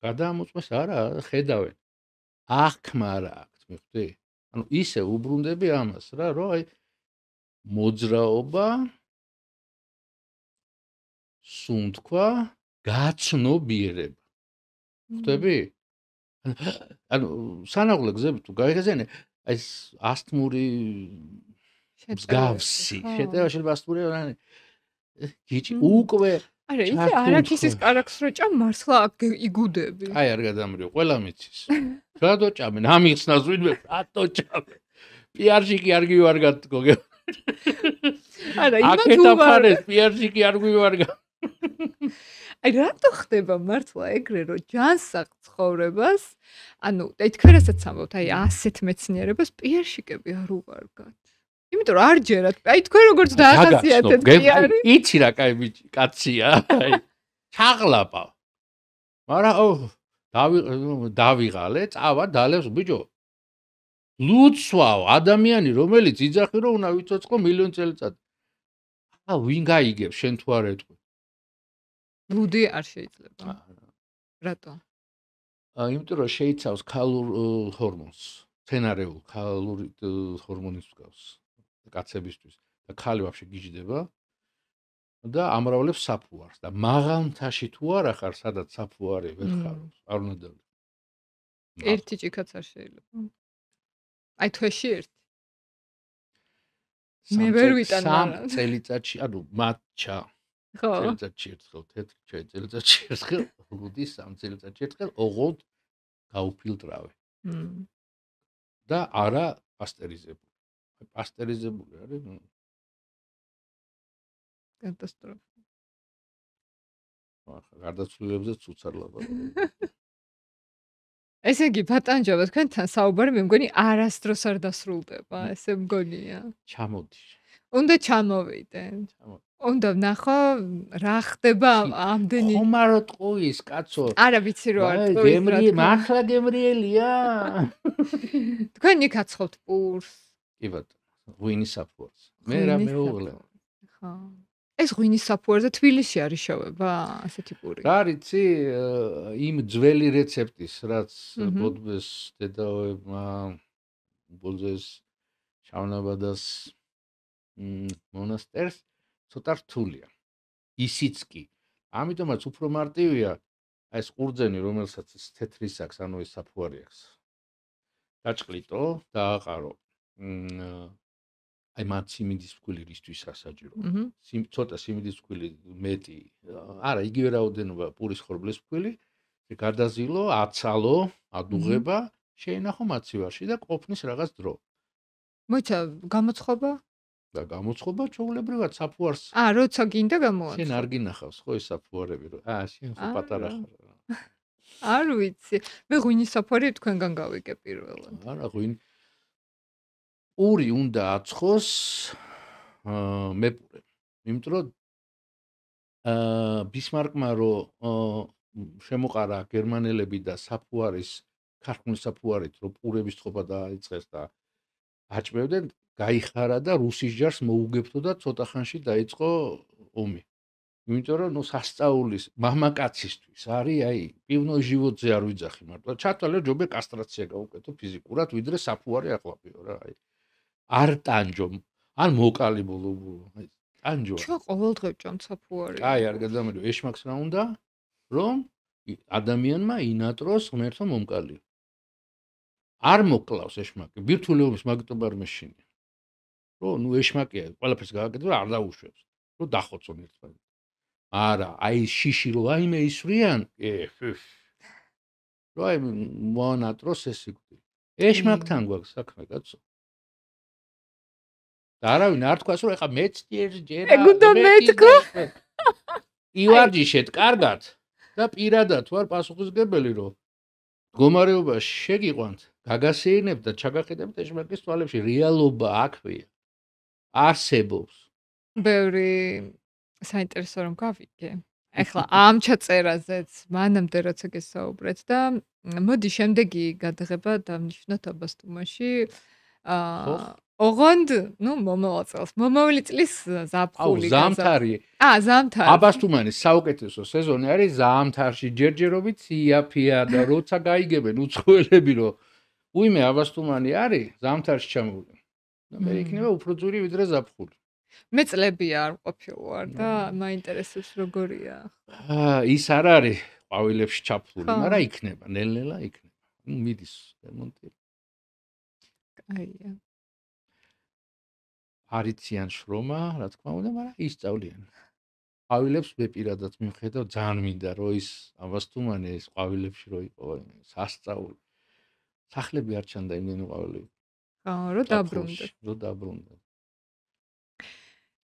გადამოწმეს არა, ხედავენ. აღქმა რა აქვს, მიხვდი? ანუ ისე უბრუნდები ამას რა, რომ აი მოძრაობა სუნთქვა, გაცნობიერება. ხვდები? ანუ სანაღვლე გზები თუ გაიხიზენე, აი ასთმური მსგავსი. შეტევა შეიძლება ასთმური არა. გიჭი უკვე არა, ისე არაქისის კარაქს რო ჭამ, მართლა იგუდები. აი არ გადამრიო, ყველა მიცის. რატო ჭამენ? ამიხსნას ვინმე, რატო ჭამენ? პიარში კი არ გივარგათ გოგო. არა, იმათ უვარგათ, პიარში კი არ გივარგათ. აი რატო ხდება მართლა ეგრე რომ ჯანსაღ ცხოვრებას, ანუ აი თქვენ რასაც ამბობთ, აი ასეთ მეცნიერებას პიარშიკები არ უვარგათ. იმიტომ რომ არ ჯერათ, აი თქვენ როგორც დაახასიათეთ პიარი. იცი რა კაი ბიჭი, კაცია, აი ჩაღლაპა. მაგრამ დავიღალე, წავა დალევს ბიჭო. ლუცვაო, ადამიანი რომელიც იძახი რომ უნდა ვიცოცხლო მილიონი წელიწად. ვინ გაიგებს შენ თუ არ ეტყვი? ლუდი არ შეიძლება. რატო? იმიტომ რომ შეიცავს ქალურ ჰორმონს, მცენარეულ ქალურ ჰორმონის მსგავს კაცებისთვის და ქალი ვაფშე გიждდება და ამრავლებს საფუარს და მაღალ მთაში თუ არ ახარ, სადაც საფუარი ვერ ხარობს, არ უნდა დავი. ერთი ჭიქაც არ შეიძლება. აი თვეში ერთი. მე ვერ ვიტან არა. 3 წელიწადში, ანუ მატჩა. ხო. წელიწადში ერთხელ თეთრი ჩაი, წელიწადში ერთხელ ლუდი, 3 წელიწადში ერთხელ ოღონდ გაუფილტრავე. და არა პასტერიზებული. პასტერიზებული არის კატასტროფა. გარდაცვლილებზე ცუცარ ლაპარაკობ. ესე იგი ბატონჯობა თქვენთან საუბარი მე მგონი არასდროს არ დასრულდება, ესე მგონია. ჩამოდი. უნდა ჩამოვიდენ. უნდა ვნახო რა ხდება ამდენი ხომარო ტყუის კაცო. არა ვიცი რო არ ტყუის რა. მართლა გემრიელია. თქვენ იქ აცხობთ პურს. კი ბატონო, ღვინის საფუარს. მე რა მეუღლე. ხო. ეს ღვინის საფუარზე თბილისში არის შევება, ასეთი პური. რა რიცი, იმ ძველი რეცეპტის, რაც ბოდბეს დედაოებმა ბოლზეს შავნაბადას მონასტერს ცოტა რთულია. ისიც კი. ამიტომაც უფრო მარტივია აი ეს ყურძენი, რომელსაც თეთრის აქვს, ანუ ეს საფუარი აქვს. დაჭყლიტო, დააყარო. აი მათ სიმინდის ფქვილი რისთვის ასაჭირო. ცოტა სიმინდის ფქვილი მეტი. არა, იგივე რაოდენობა პურის ხორბლის ფქვილი, გადაზილო, აცალო, ადუღება, შეინახო მაცივარში და ყოფნის რაღაც დრო. მოიცა, გამოცხობა? და გამოცხობა ჩვეულებრივად საფუარს. როცა გინდა გამოაცხო. შენ არ გინახავს ხო ეს საფუარები, რომ შენ ხო პატარა ხარ. არ ვიცი. მე ღვინის საფუარი თქვენგან გავიგე პირველად. არა, ღვინი პური უნდა აცხოს მეპურე. იმიტომ რომ ბისმარკმა რო შემოყარა გერმანელები და საფუარის ქართული საფუარით რო პურების ცხობა დაიწყეს და აჭმევდნენ, გაიხარა და რუსის ჯარს მოუგებთო და ცოტა ხანში დაიწყო ომი. იმიტომ რომ სასწაულის მამაკაცისთვის არის აი პივნო ჟივოტზე არ ვიძახი მარტო. ჩათვალე ჯობე კასტრაცია გაუკეთო ფიზიკურად, ვიდრე საფუარი აყლაპიო რა აი. არ ტანჯო, არ მოკალიბულო, აი ტანჯო. ჩვენ ყოველდღე ვჭამ საფუარი. აი არ გადამერო, ეშმაკს რა უნდა, რომ ადამიანმა ინატროს ღმერთო მომკალიო. არ მოკლავს ეშმაკი, ბირთვული ომის მაგიტობა არ მეშინია. რომ ეშმაკია, ყველაფერს გააკეთებს, არ დაუშვებს. რომ დახოცონ ერთმანეთს. არა, აი შიში რო აიმე ისვრიან, რომ აი მონატროს ეს სიკვდილი. ეშმაკთან გვაქვს საქმე, კაცო. და არავინ არ თქვას, რომ ეხა მეცნიერ ჯერა. ეგუდა მეთქო. ივარჯიშეთ კარგად და პირადად ვარ პასუხისგებელი, რომ მდგომარეობა შეგიყვანთ, გაგასეირნებთ და ჩაგახედებთ ეშმაკის თვალებში, რეალობა აქვეა. არსებობს. ბევრი საინტერესო რომ გავიგე. ეხლა ამ ჩაწერაზეც მანამდე როცა გესაუბრეთ და მოდი შემდეგი გადაღება დავნიშნოთ აბასთუმანში. ოღონდ, მომავალ წელს, მომავალი წლის ზაფხული ზამთარი. ზამთარი. აბასთუმანის საუკეთესო სეზონი არის ზამთარში, ჯერჯერობით იაფია და როცა გაიგებენ უცხოელები რომ უიმე აბასთუმანი არის, ზამთარში ჩამოვიდნენ. და მე იქნება უფრო ძვირი ვიდრე ზაფხული. მე წლები არ ყოფილ ვარ და მაინტერესებს როგორია. ის არ არის ყვავილებში ჩაფლული, მაგრამ იქნება, ნელ-ნელა იქნება. მიდის რემონტი. კაია. არიციან შრომა, რა თქმა უნდა, მაგრამ ისწავლიან. ყვავილებს მე პირადად მივხედავ, ძალიან მინდა რომ ის აბასთუმანი ეს ყვავილებში რო იყო, სასწაული. სახლები არ ჩანდა იმენი ყვავილები. რო დაბრუნდა. რო დაბრუნდა.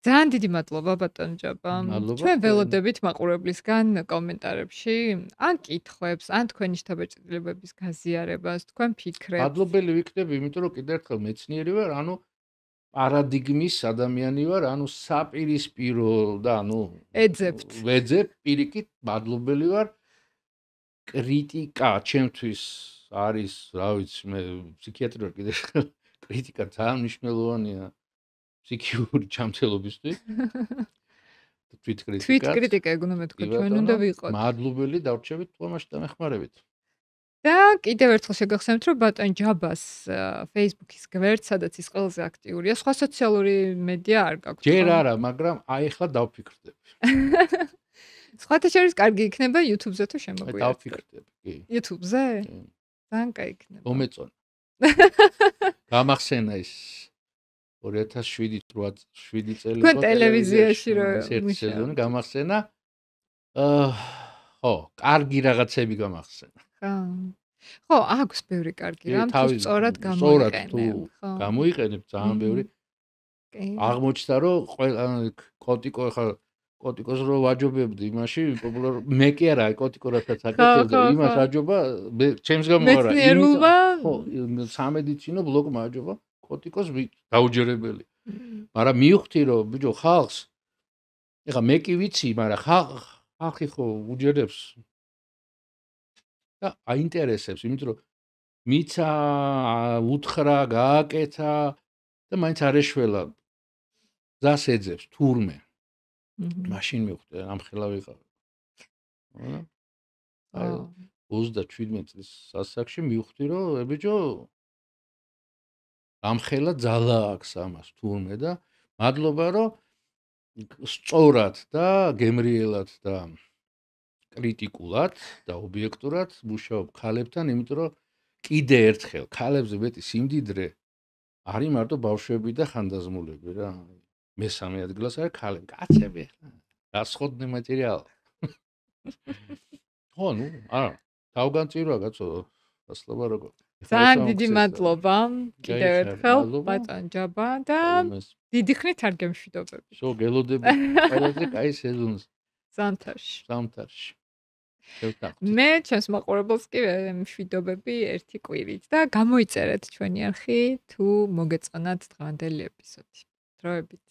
ძალიან დიდი მადლობა ბატონ ჯაბა. ჩვენ ველოდებით მაყურებლისგან კომენტარებში ან კითხვებს, ან თქვენი შთაბეჭდილებების გაზიარებას, თქვენ ფიქრებს. მადლობელი ვიქნები, იმიტომ რომ კიდევ ერთხელ მეცნიერი ვარ, პარადიგმის ადამიანი ვარ, საპირისპირო და ვეძებ პირიქით, მადლობელი ვარ. კრიტიკა ჩემთვის არის, რა ვიცი, მე ფსიქიატრი ვარ კიდევ კრიტიკა ძალიან მნიშვნელოვანია ფსიქიური ჯანმრთელობისთვის. თვით კრიტიკა ეგონა თქვა, ჩვენ უნდა ვიყოთ. მადლობელი დავრჩებით თამაში დამეხმარებით. და კიდევ ერთხელ შეგახსენებთ, რომ ბატონ ჯაბას Facebook-ის გვერდ, სადაც ის ყველაზე აქტიურია, სხვა სოციალური მედია არ გაქვთ. ჯერ არა, მაგრამ აი ახლა დავფიქრდები. სხვათა შორის კარგი იქნება YouTube-ზე თუ შემოგვიერთდეთ. დავფიქრდები, კი. YouTube-ზე? ძალიან კაი იქნება. მომეწონა. გამახსენა ის 2007 წელი იყო ტელევიზიაში რომ ერთი სეზონი გამახსენა. ხო, კარგი რაღაცები გამახსენა. ხო, აქვს ბევრი კარგი რამ, თუ სწორად გამოიყენებ. ხო, გამოიყენებ ძალიან ბევრი. აღმოჩნდა რომ კოტიკო ხა კოტიკოს რო ვაჯობებდი იმაში პოპულარ მე კი არა კოტიკო რასაც აკეთებდა იმას აჯობა ჩემს გამო არა ხო სამედიცინო ბლოგმა აჯობა კოტიკოს დაუჯერებელი მაგრამ მივხვდი რომ ბიჭო ხალხს ეხა მე კი ვიცი მაგრამ ხალხი ხო უჯერებს და აინტერესებს იმიტომ რომ მიცა უთხრა გააკეთა და მაინც არ ეშველა გზას ეძებს თურმე მაშინ მივხვდი ამხელა ვიყავი. აი 27 წლის ასაკში მივხვდი რომ ბიჭო ამხელა ძალა აქვს ამას თურმე და მადლობა რომ სწორად და გემრიელად და კრიტიკულად და ობიექტურად მუშაობ ქალებთან, იმიტომ რომ კიდე ერთხელ ქალებზე მეტი სიმდიდრე არის მარტო ბავშვები და ხანდაზმულები რა. მესამე ადგილას არის ქალები, კაცები ხა. расходный материал. ხო, არა. თავგანწირვა კაცო, გასლობა როგორ. ძალიან დიდი მადლობა კიდევ ერთხელ ბატონ ჯაბა და დიდი ხნით არ გემშვიდობები. შო გელოდები ყველაზე კაი სეზონს. ზამთარში. მე ჩვენს მაყურებელს კი მშვიდობები ერთი კვირით და გამოიწერეთ ჩვენი არხი თუ მოგეწონათ დღევანდელი ეპიზოდი. დროებით